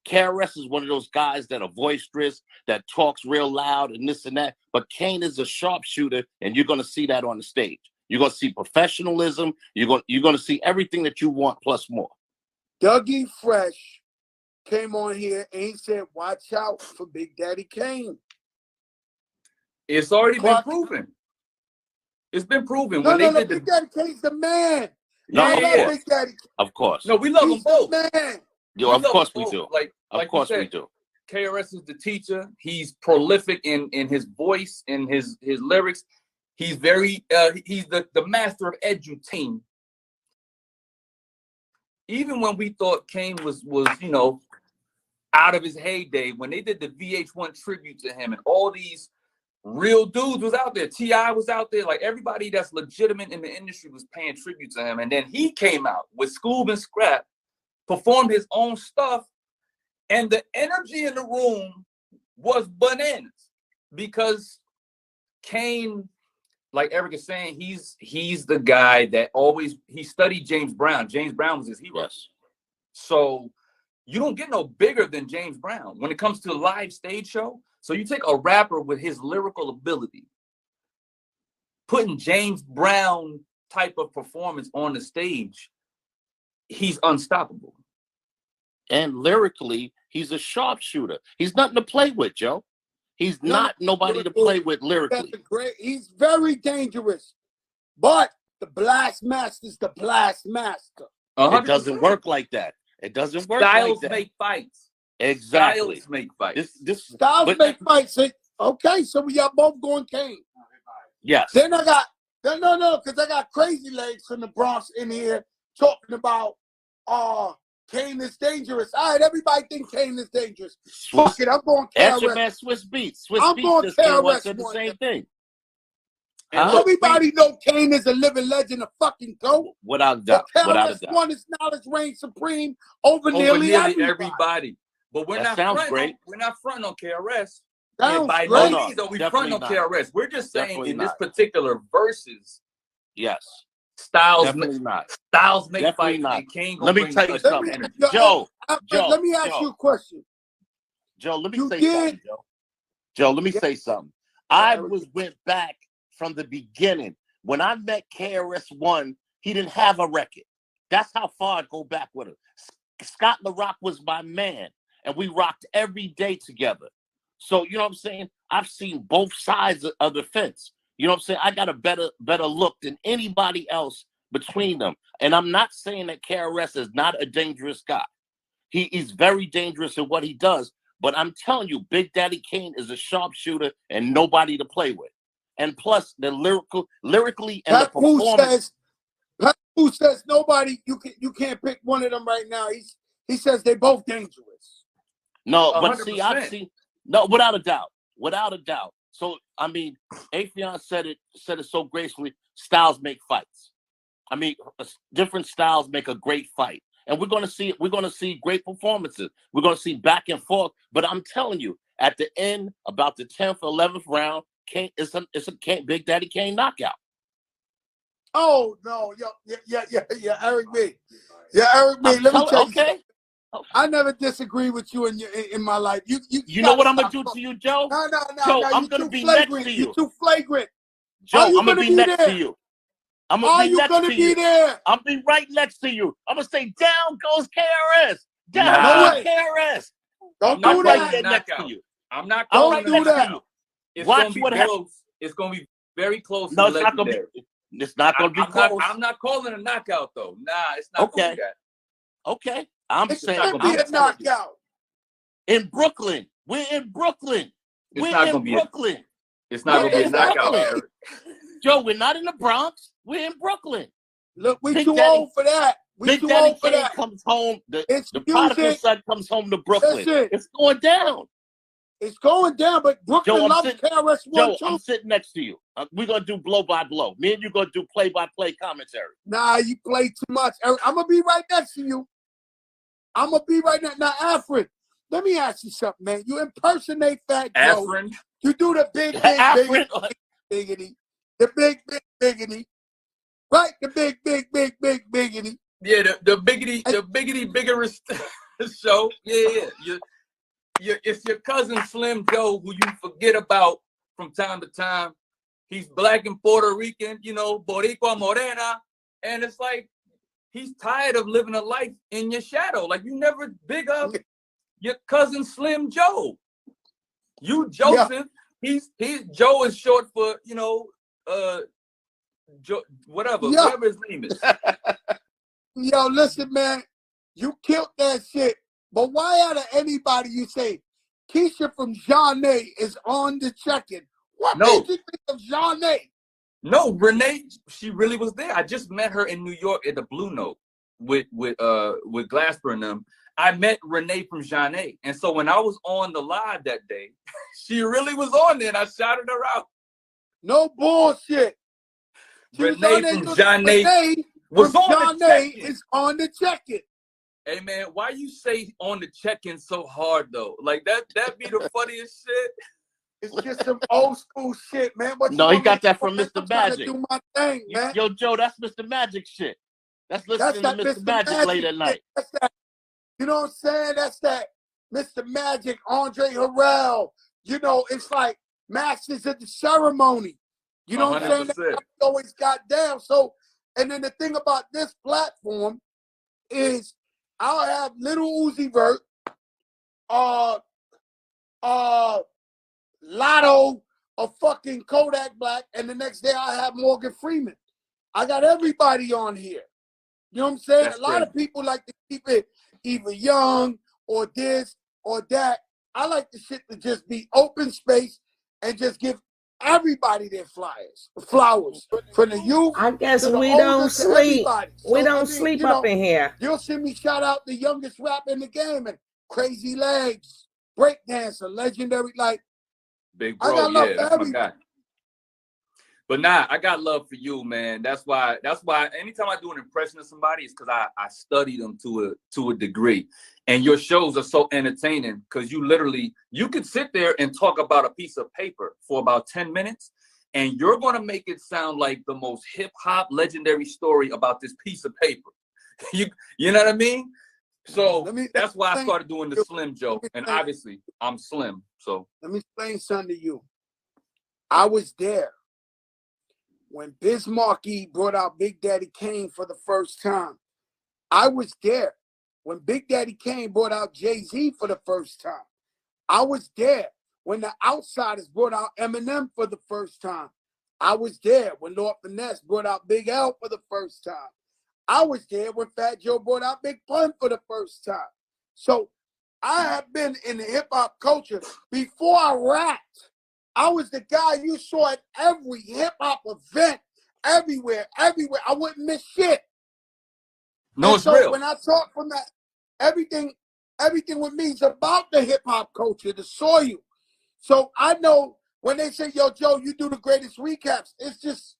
KRS is one of those guys that are boisterous, that talks real loud and this and that. But Kane is a sharpshooter, and you're going to see that on the stage. You're going to see professionalism. You're going to see everything that you want plus more. Dougie Fresh came on here and he said, "Watch out for Big Daddy Kane." It's already been proven. It's been proven. No, Big Daddy Kane's the man. Big Daddy. Of course. No, we love them both. Man. Yo, of course we do. Of course we do. KRS is the teacher. He's prolific in his voice, in his lyrics. He's very he's the master of edutainment. Even when we thought Kane was out of his heyday, when they did the VH1 tribute to him, and all these real dudes was out there, T.I. was out there, like everybody that's legitimate in the industry was paying tribute to him. And then he came out with Scoob and Scrap, performed his own stuff, and the energy in the room was bananas because Kane, like Eric is saying, he's the guy that he studied James Brown. James Brown was his hero. Yes. So you don't get no bigger than James Brown when it comes to a live stage show. So you take a rapper with his lyrical ability, putting James Brown type of performance on the stage, he's unstoppable. And lyrically, he's a sharpshooter. He's nothing to play with, Joe. He's not nobody to play with lyrically. He's very dangerous. But the blast master's the blast master. 100%. It doesn't work like that. It doesn't work Styles like that. make fights. Exactly. Styles make fights. Styles make fights. Okay, so we are both going Kane. Yes. Then I got because I got Crazy Legs from the Bronx in here talking about Kane is dangerous. All right, everybody think Kane is dangerous. Fuck it, I'm going Ask your KRS. man Swiss Beats. Swiss I'm Beats going just came on KRS said the one. same thing. And Huh? look, Everybody know Kane is a living legend of fucking GOAT. Without a So doubt. Without a KRS doubt. One is knowledge reigns supreme over over nearly nearly everybody. everybody. But we're That not sounds fronting. great. We're not fronting on KRS. Sounds By great. no means are we fronting on definitely not. KRS. We're just saying Definitely in this not. particular verses, Yes. styles Definitely not. make Definitely fights, not. and Kane Let gonna me bring tell you a something. different energy. Joe, Let me ask you a question. Joe, let me You say did- something, Joe. Joe, let me Yeah. say something. Yeah, went back from the beginning. When I met KRS-One, he didn't have a record. That's how far I go back with him. Scott LaRock was my man, and we rocked every day together. So, you know what I'm saying? I've seen both sides of the fence. You know what I'm saying? I got a better look than anybody else between them. And I'm not saying that KRS is not a dangerous guy. He's very dangerous in what he does. But I'm telling you, Big Daddy Kane is a sharpshooter and nobody to play with. And plus, the lyrically and the performance. Who says nobody? You can't pick one of them right now. He says they both dangerous. No, but 100%. see, I've seen without a doubt. So I mean, Affion said it so gracefully. Styles make fights. I mean, different styles make a great fight, and we're gonna see great performances. We're gonna see back and forth. But I'm telling you, at the end, about the 10th, 11th round, it's a Big Daddy Kane knockout. Oh no, yeah, Eric B. Yeah, Eric B. Let me tell you Okay. something. I never disagree with you in my life. You know what I'm gonna do to you, Joe? No, Joe, no. I'm gonna too be flagrant. next to you. You're too flagrant. Joe, Are you I'm gonna be there? next to you. I'm gonna Are be you next gonna to be you. there? I'll be right next to you. I'm gonna say, down goes KRS. Down Nah. goes KRS. Don't I'm do not right calling that. a there next to knockout. you. I'm not I'm calling right a next that. to you. It's Watch gonna be what happens. close. It's gonna be very close. No, and it's not gonna legendary. be. It's not gonna be close. I'm not calling a knockout though. Nah, it's not gonna be that. Okay. I'm It saying. can't be I'm a knockout. In Brooklyn. We're in Brooklyn. It's not gonna be Brooklyn. It's not We're gonna be a in knockout, Brooklyn. Eric. Joe, we're not in the Bronx. We're in Brooklyn. Look, we Big too Daddy- old for that. We Big too Daddy old for Kane that. comes home. It's The prodigal music. son comes home to Brooklyn. Listen. It's going down. It's going down, but Brooklyn Joe, loves KRS-One Joe, too. I'm sitting next to you. We're gonna do blow by blow. Me and you gonna do play by play commentary. Nah, you play too much. I'm gonna be right next to you. I'm gonna be right now. Now, Afrin, let me ask you something, man. You impersonate Fat Joe. Afrin. You do the big Afrin. biggity. The big biggity. Right? The big biggity. Yeah, the biggity biggerest show. Yeah. It's your cousin Slim Joe who you forget about from time to time. He's black and Puerto Rican, Boricua Morena, and it's like he's tired of living a life in your shadow. Like you never big up your cousin Slim Joe. You Joseph. Yeah. He's Joe is short for whatever his name is. Yo, listen, man, you killed that shit. But why out of anybody you say Keisha from Jeanne is on the check-in? What made you think of Jeanne? No, Renee, she really was there. I just met her in New York at the Blue Note with Glasper and them. I met Renee from Jeanne. And so when I was on the live that day, she really was on there and I shouted her out. No bullshit. Renee from Jeanne was on the check-in. Is on the check-in. Hey man, why you say on the check-in so hard though? Like that be the funniest shit. It's just some old school shit, man. No, he got that from Mr. Magic. Do my thing, man. Yo, Joe, that's Mr. Magic shit. That's listening to Mr. Magic late at night. That's that, you know what I'm saying? That's that Mr. Magic, Andre Harrell. It's like Masters at the Ceremony. You know 100%. What I'm saying? That's always got down. So, and then the thing about this platform is I'll have Little Uzi Vert, Lotto, a fucking Kodak Black, and the next day I have Morgan Freeman. I got everybody on here. You know what I'm saying? That's a lot of people like to keep it either young or this or that. I like the shit to just be open space and just give Everybody their flowers. From the youth. I guess to the we older, don't to sleep. everybody. We So, don't I mean, sleep you up know, in here. You'll see me shout out the youngest rapper in the game and Crazy Legs, breakdancer, legendary. Like, Big I bro, got love yeah, for that's my everybody. guy. But nah, I got love for you, man. That's why anytime I do an impression of somebody, it's because I study them to a degree. And your shows are so entertaining because you could sit there and talk about a piece of paper for about 10 minutes, and you're gonna make it sound like the most hip-hop legendary story about this piece of paper. you know what I mean? So that's why I started doing the Slim Joe. And obviously I'm slim. So let me explain something to you. I was there when Biz Markie brought out Big Daddy Kane for the first time. I was there when Big Daddy Kane brought out Jay-Z for the first time. I was there when the Outsiders brought out Eminem for the first time. I was there when Lord Finesse brought out Big L for the first time. I was there when Fat Joe brought out Big Pun for the first time. So I have been in the hip-hop culture before I rapped. I was the guy you saw at every hip-hop event, everywhere. I wouldn't miss shit. no, and it's so real. when I talk from that, everything with me is about the hip-hop culture, the soil. So I know when they say, yo, Joe, you do the greatest recaps, it's just,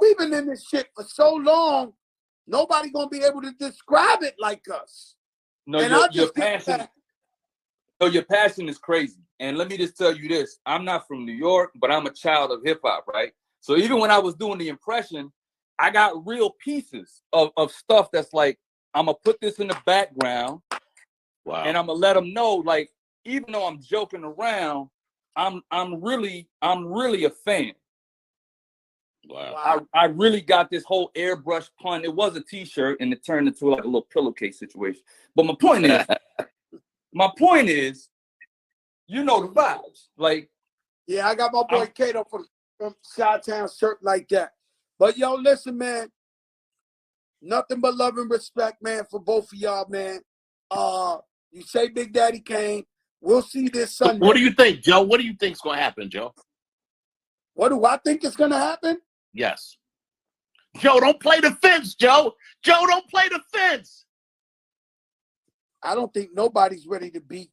we've been in this shit for so long, nobody gonna be able to describe it like us. No, and your passion. No, your passion is crazy. And let me just tell you this. I'm not from New York, but I'm a child of hip hop, right? So even when I was doing the impression, I got real pieces of stuff that's like, I'm gonna put this in the background. Wow. And I'm gonna let them know, like, even though I'm joking around, I'm really a fan. Wow. I really got this whole airbrush pun. It was a t-shirt and it turned into like a little pillowcase situation. But my point is, you know the vibes. Like, yeah, I got my boy Kato from Chi-Town shirt like that. But yo, listen, man, nothing but love and respect, man, for both of y'all, man. You say Big Daddy Kane. We'll see this Sunday. What do you think, Joe? What do you think's gonna happen, Joe? What do I think is gonna happen? Yes. Joe, don't play the fence, Joe. Joe, don't play the fence. I don't think nobody's ready to beat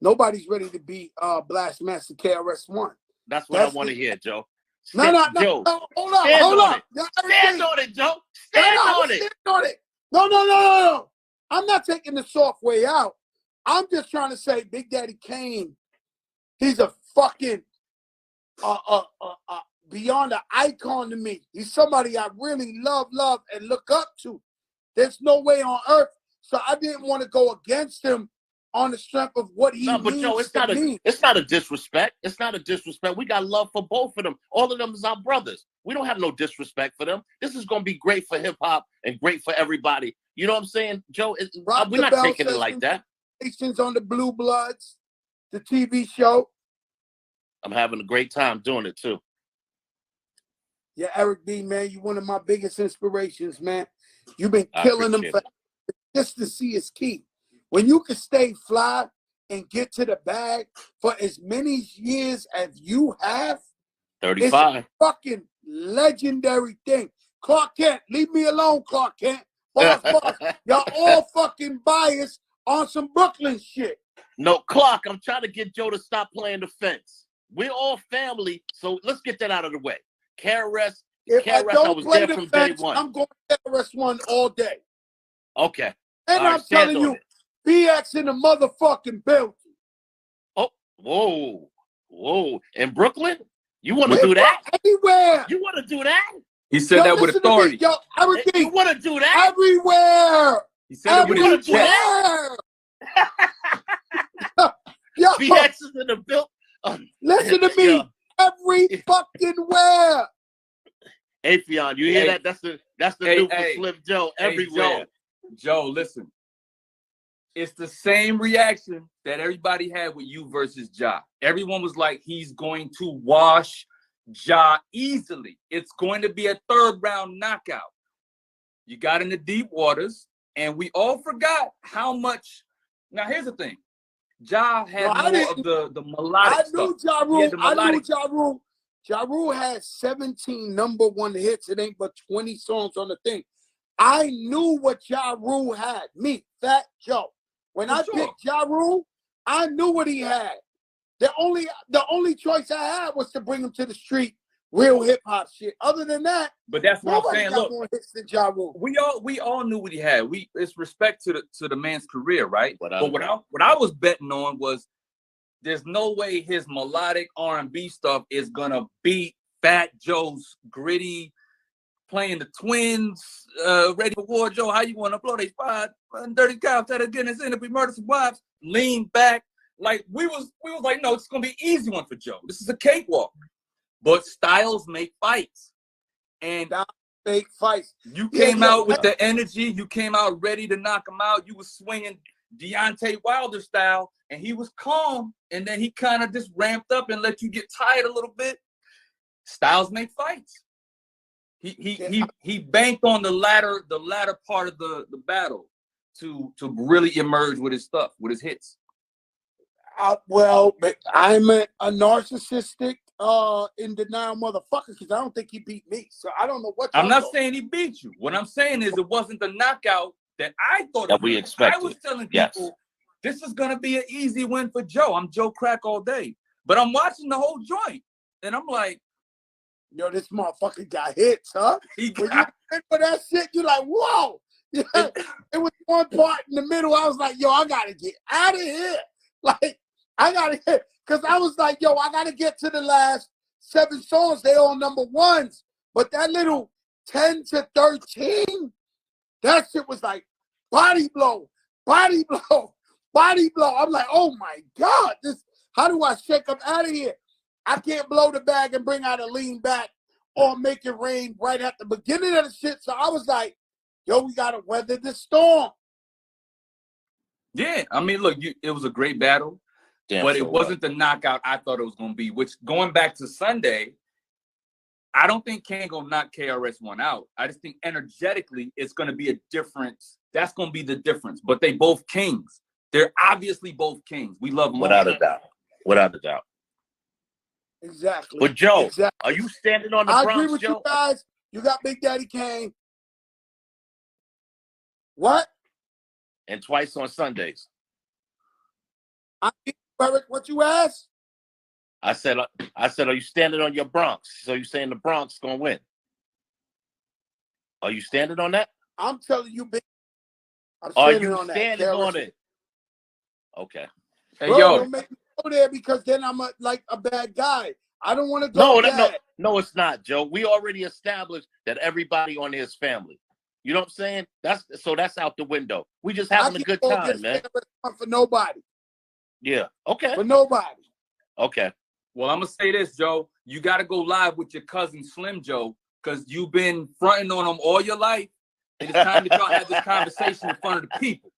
nobody's ready to beat Blastmaster KRS-One. That's what I want to hear, Joe. No, Joe, hold up. Stand on it, Joe. Stand on it. No. I'm not taking the soft way out. I'm just trying to say Big Daddy Kane, he's a fucking beyond an icon to me. He's somebody I really love and look up to. There's no way on earth. So I didn't want to go against him on the strength of what he means Joe, it's not a disrespect. It's not a disrespect. We got love for both of them. All of them is our brothers. We don't have no disrespect for them. This is going to be great for hip hop and great for everybody. You know what I'm saying, Joe? We're not taking it like that. On the Blue Bloods, the TV show. I'm having a great time doing it too. Yeah, Eric B, man, you're one of my biggest inspirations, man. You've been killing them for consistency is key. When you can stay fly and get to the bag for as many years as you have, 35. It's a fucking legendary thing. Clark Kent, leave me alone, Clark Kent. Boss. Y'all all fucking biased on some Brooklyn shit. No, Clark, I'm trying to get Joe to stop playing the fence. We're all family, so let's get that out of the way. KRS, I was there from day one. I'm going to KRS-One all day. Okay. And I'm telling you, BX in the motherfucking building. Oh, whoa. In Brooklyn? You want to do that? Anywhere. You want to do that? He said that with authority. Yo, everything. You want to do that? Everywhere. He said it with his chest. Yo, BX is in the building. Listen to me. Every fucking where. Affion, you hear that? That's the new for Slim Joe. Everywhere. Joe, listen. It's the same reaction that everybody had with you versus Ja. Everyone was like, he's going to wash Ja easily. It's going to be a 3rd round knockout. You got in the deep waters, and we all forgot how much. Now, here's the thing. Ja had I more of the melodic I stuff. knew Ja He Rule. had the I knew melodic. Ja Rule. Ja Rule had 17 #1 hits. It ain't but 20 songs on the thing. I knew what Ja Rule had. Me, Fat Joe. When For I sure. picked Ja Rule, I knew what he had. The only choice I had was to bring him to the street, real hip hop shit. Other than that, But that's what I'm nobody saying. got Look, more hits than Ja Rule. we all knew what he had. It's respect to the man's career, right? But But what I was betting on was there's no way his melodic R&B stuff is gonna beat Fat Joe's gritty, playing the Twins, Ready for War, Joe. How you want to blow they spot? Dirty cops that again is in to be murder some wives. Lean back, like we was like, no, it's gonna be an easy one for Joe. This is a cakewalk. But styles make fights, and Fake fights. you came out with the energy. You came out ready to knock him out. You was swinging Deontay Wilder style, and he was calm. And then he kind of just ramped up and let you get tired a little bit. Styles make fights. He banked on the latter part of the battle to really emerge with his stuff, with his hits. Well, I'm a narcissistic, in denial motherfucker because I don't think he beat me. So I don't know what. I'm not saying he beat you. What I'm saying is it wasn't the knockout that I thought that we expected. I was telling people this is gonna be an easy win for Joe. I'm Joe Crack all day, but I'm watching the whole joint, and I'm like, yo, this motherfucker got hits, huh? When you think for that shit, you're like, whoa. Yeah, it was one part in the middle. I was like, yo, I gotta get out of here. Like, I gotta get, because I was like, yo, I gotta get to the last 7 songs. They all #1s. But that little 10 to 13, that shit was like body blow, body blow, body blow. I'm like, oh my God, how do I shake them out of here? I can't blow the bag and bring out a lean back or make it rain right at the beginning of the shit. So I was like, yo, we gotta weather the storm. yeah. I mean, look, it was a great battle, but it wasn't the knockout I thought it was gonna be. Which, going back to Sunday, I don't think Kane gonna knock KRS-One out. I just think energetically it's gonna be a difference. That's gonna be the difference. But they both kings. They're obviously both kings. We love them without a doubt. Without a doubt. Exactly. But Joe, are you standing on the Bronx, I agree with Joe? you guys. You got Big Daddy Kane. What? And twice on Sundays. Eric, what you asked? I said, are you standing on your Bronx? So you saying the Bronx gonna win? Are you standing on that? I'm telling you, Big. Are you standing on it? Okay. Hey, bro, yo, don't make me go there because then I'm like a bad guy. I don't want to go there. No, it's not, Joe. We already established that everybody on here is family. You know what I'm saying? That's out the window. We just having a good time, man. For nobody. Yeah. Okay. For nobody. Okay. Well, I'm gonna say this, Joe. You got to go live with your cousin Slim Joe because you've been fronting on him all your life. And it's time that y'all have this conversation in front of the people.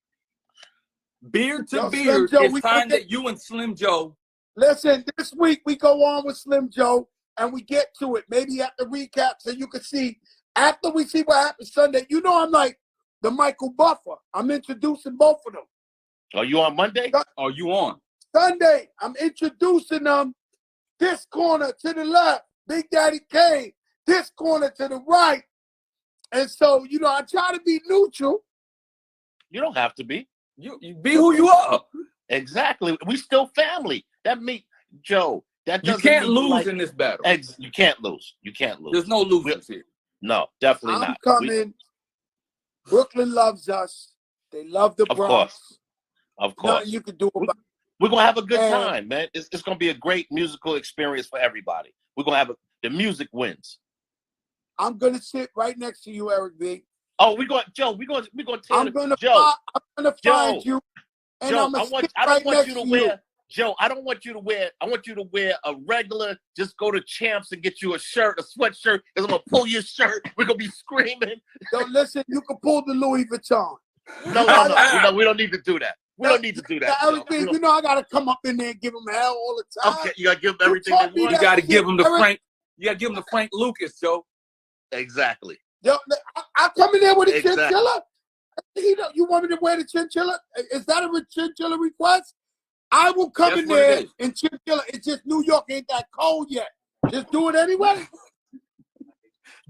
Beard to beard, it's time that you and Slim Joe. Listen, this week we go on with Slim Joe and we get to it. Maybe at the recap so you can see after we see what happened Sunday. You know I'm like the Michael Buffer. I'm introducing both of them. Are you on Monday? Are you on? Sunday, I'm introducing them. This corner to the left, Big Daddy Kane. This corner to the right. And so, you know, I try to be neutral. You don't have to be. You be who you are. Exactly. We still family. That Joe. That you can't lose in this battle. You can't lose. You can't lose. There's no losers here. No, definitely not. I'm coming. Brooklyn loves us. They love the Bronx. Of course. Nothing you can do about it. We're gonna have a good time, man. It's gonna be a great musical experience for everybody. We're gonna have the music wins. I'm gonna sit right next to you, Eric B. Oh, we're gonna Joe. We're gonna I'm gonna find you. And Joe, I don't want you to wear. Joe, I don't want you to wear. I want you to wear a regular. Just go to Champs and get you a shirt, a sweatshirt. Because I'm gonna pull your shirt. We're gonna be screaming. Yo, listen, you can pull the Louis Vuitton. No, we don't need to do that. We don't need to do that. Eric B, you know I gotta come up in there and give them hell all the time. Okay, you gotta give them everything they want. You gotta give them the Frank. You gotta give them the Frank Lucas, Joe. Exactly. Yo, I come in there with a chinchilla. You want me to wear the chinchilla? Is that a chinchilla request? I will come That's in what it there is. and chinchilla. It's just New York ain't that cold yet. Just do it anyway.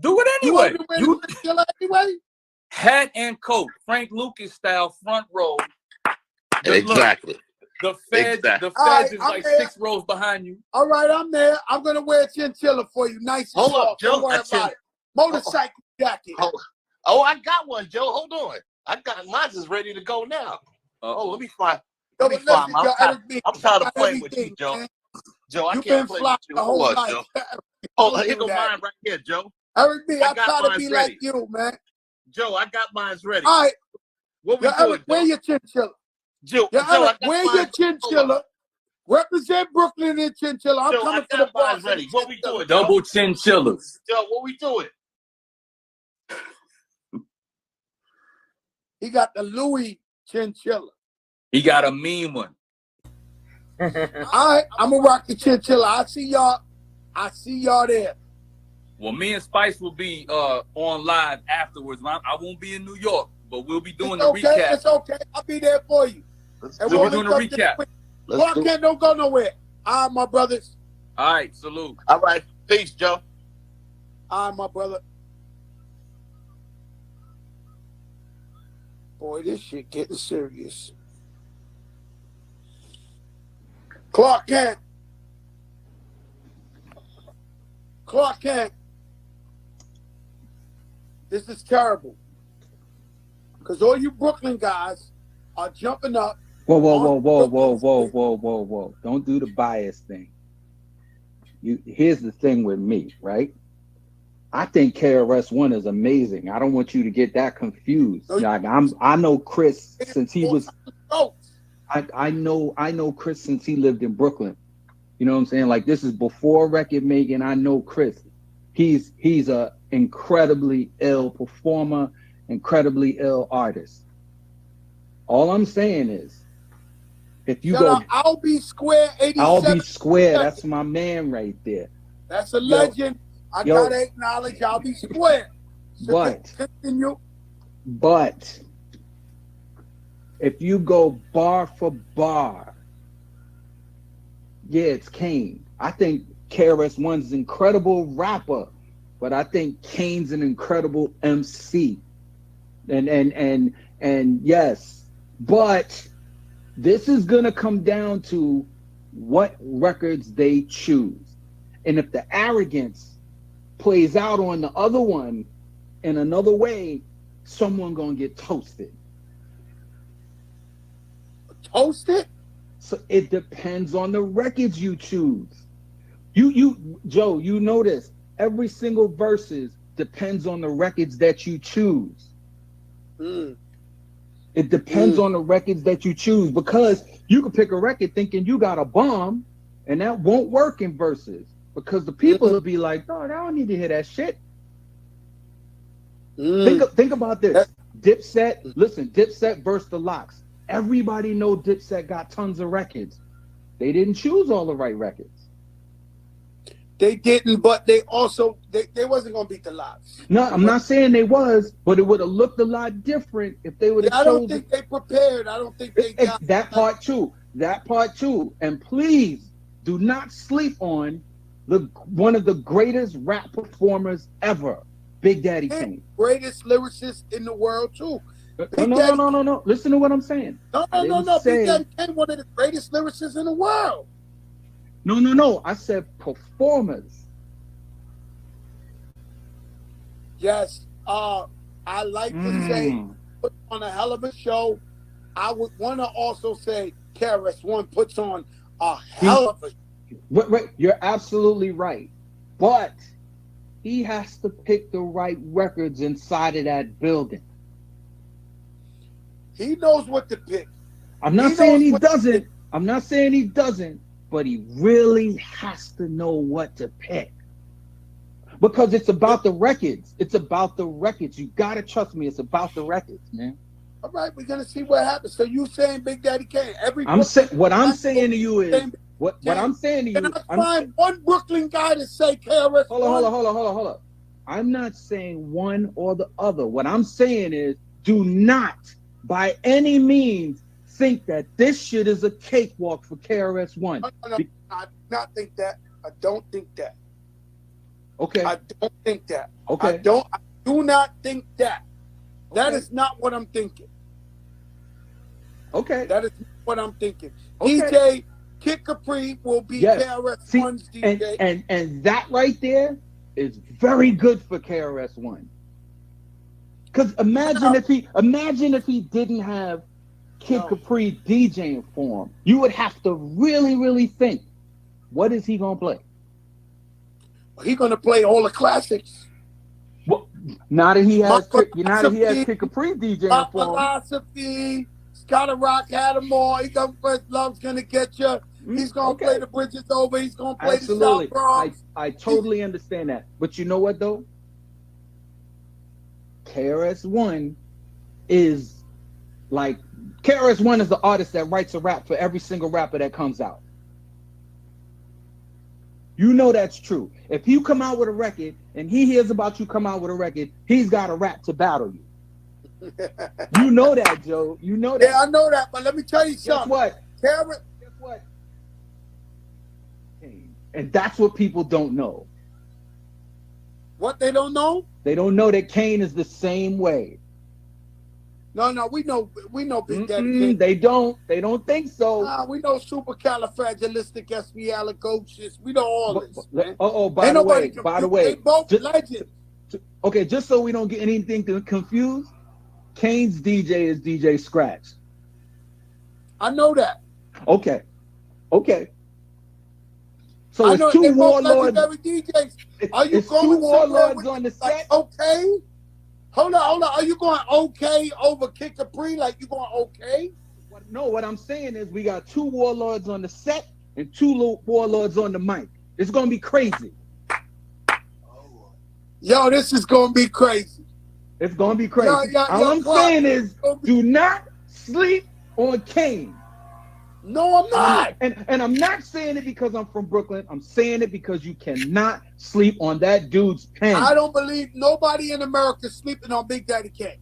Do it You anyway. want me to wear the chinchilla anyway? Hat and coat, Frank Lucas style, front row. Exactly. Look, the feds Right, is I'm like there. 6 rows behind you. All right, I'm there. I'm gonna wear a chinchilla for you, nice and Hold up, soft. Joe. Don't worry about it. Motorcycle jacket. Oh, I got one, Joe. Hold on. I got mine is ready to go now. Let me find. Yo, Let me but find. listen, yo, Eric B, I'm tired you of got playing with you, everything, Joe. man. Joe, I You've can't been play fly with you. the whole Hold on, life. Joe. Don't Here do go that. mine right here, Joe. Eric B, I got try to mine be ready. like you, man. Joe, I got mine ready. All right, What we yo, doing, Eric, wear Joe? your chinchilla. Joe, Yo, I Eric, got wear mine. your chinchilla. Represent Brooklyn in chinchilla. I'm Joe, coming I for the got mine Bronx. ready. What we doing, Double chinchillas. Joe, what we doing? He got the Louis chinchilla. He got a mean one. All right, I'm gonna rock the chinchilla. I see y'all there. Well, me and Spice will be on live afterwards. I won't be in New York, but we'll be doing the recap. It's okay. I'll be there for you. And We'll be doing the recap. Clark Kent, don't go nowhere. All right, my brothers. All right, salute. All right, peace, Joe. All right, my brother. Boy, this shit getting serious. Clark Kent. Clark Kent. This is terrible. Because all you Brooklyn guys are jumping up. Whoa. Don't do the bias thing. Here's the thing with me, right? I think KRS-One is amazing. I don't want you to get that confused. Like I know Chris since he was I know Chris since he lived in Brooklyn. You know what I'm saying? Like this is before record making. I know Chris. He's a incredibly ill performer, incredibly ill artist. All I'm saying is if you go I'll be square 87. I'll be square. That's my man right there. That's a legend. I gotta acknowledge I'll be square. So continue. But if you go bar for bar, yeah, it's Kane. I think KRS-One's an incredible rapper, but I think Kane's an incredible MC. And yes, but this is gonna come down to what records they choose. And if the arrogance plays out on the other one in another way, someone gonna get toasted. Toasted? So it depends on the records you choose. You Joe, you know this. Every single verses depends on the records that you choose. It depends on the records that you choose, because you can pick a record thinking you got a bomb, and that won't work in verses because the people will be like, "Oh, I don't need to hear that shit." Think about this. Dipset, listen, Dipset versus the Lox. Everybody know Dipset got tons of records. They didn't choose all the right records. They didn't, but they also they wasn't gonna beat the Lox. No, I'm not saying they was, but it would have looked a lot different if they would have chosen. I don't think they prepared. I don't think they got that part too. That part too. And please do not sleep on one of the greatest rap performers ever, Big Daddy Kane. Greatest lyricist in the world too. No. Listen to what I'm saying. No. Big Daddy Kane, one of the greatest lyricists in the world. No. I said performers. Yes. I like to say put on a hell of a show. I would want to also say KRS-One puts on a hell of a show. Right. You're absolutely right. But he has to pick the right records inside of that building. He knows what to pick. I'm not saying he doesn't. I'm not saying he doesn't, but he really has to know what to pick. Because it's about the records. It's about the records. You gotta trust me. It's about the records, man. All right, we're gonna see what happens. So you saying Big Daddy Kane? What I'm saying to you is what I'm saying to you. Can I find one Brooklyn guy to say KRS? Hold on. I'm not saying one or the other. What I'm saying is, do not by any means think that this shit is a cakewalk for KRS-One. No, I do not think that. I don't think that. Okay. I don't think that. Okay. I do not think that. That is not what I'm thinking. Okay. That is what I'm thinking. Okay. DJ Kid Capri will be KRS-One's DJ. And that right there is very good for KRS-One. Because imagine if he didn't have Kid Capri DJing for him, you would have to really, really think, what is he gonna play? He's gonna play all the classics. Well, now that he has Kid Capri DJing for him. Philosophy, Scott Rock had them all. He's gonna play Love's Gonna Get You. He's gonna play The Bridges Over. He's gonna play the South Bronx. I totally understand that. But you know what though? KRS-One is like KRS-One is the artist that writes a rap for every single rapper that comes out. You know that's true. If you come out with a record and he hears about you come out with a record, he's got a rap to battle you. You know that, Joe. You know that. Yeah, I know that. But let me tell you something. Guess what? And that's what people don't know. What they don't know? They don't know that Kane is the same way. No, we know Big Daddy Kane. They don't think so. We know supercalifragilisticexpialidocious. We know all this. Man. By the way, they both legends. Okay, just so we don't get anything confused, Kane's DJ is DJ Scratch. I know that. Okay. So it's two warlords. DJs. Are you going warlords on the set? Okay. Hold on. Are you going okay over Kid Capri? Like you going okay? No, what I'm saying is we got two warlords on the set and two warlords on the mic. It's gonna be crazy. Yo, this is gonna be crazy. It's gonna be crazy. All I'm saying is, do not sleep on Kane. No, I'm not. And I'm not saying it because I'm from Brooklyn. I'm saying it because you cannot sleep on that dude's pen. I don't believe nobody in America sleeping on Big Daddy Kane.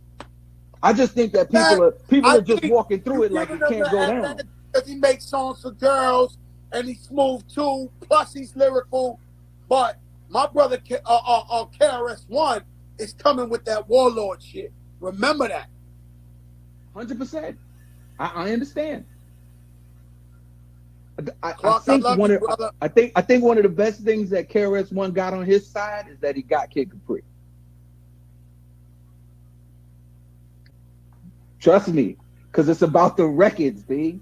I just think that people are just walking through it like it can't go down. Because he makes songs for girls and he's smooth too. Plus he's lyrical. But my brother KRS-One is coming with that warlord shit. Remember that. 100%. I understand. I think one of the best things that KRS-One got on his side is that he got Kid Capri. Trust me, because it's about the records, B.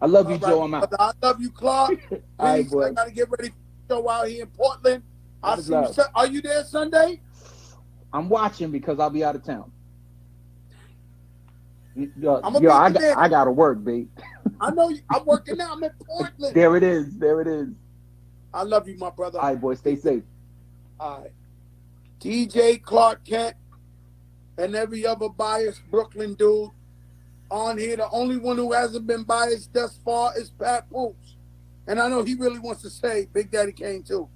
I love you, Joe. I'm out. I love you, Clark. I gotta get ready for the show out here in Portland. I'll see you. Are you there Sunday? I'm watching because I'll be out of town. I gotta work, B. I know I'm working now. I'm in Portland. There it is. I love you, my brother. All right, boy. Stay safe. All right. DJ Clark Kent and every other biased Brooklyn dude on here. The only one who hasn't been biased thus far is Pat Poops. And I know he really wants to say Big Daddy Kane too.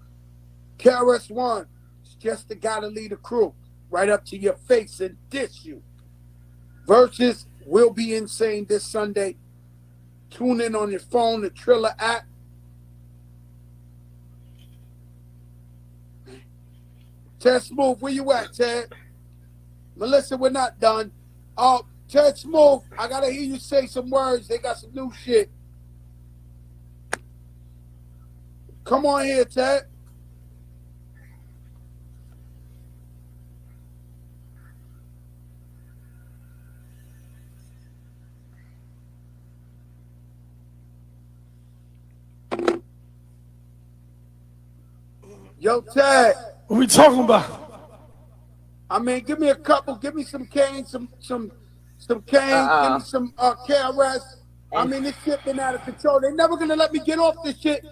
KRS-One is just the guy to lead a crew right up to your face and diss you. Versus will be insane this Sunday. Tune in on your phone, the Triller app. Ted Smooth, where you at, Ted? Melissa, we're not done. Ted Smooth, I gotta hear you say some words. They got some new shit. Come on here, Ted. Yo, Ted. What we talking about? I mean, give me a couple. Give me some Kane, some Kane. Give me some KRS. I mean, this shit been out of control. They never gonna let me get off this shit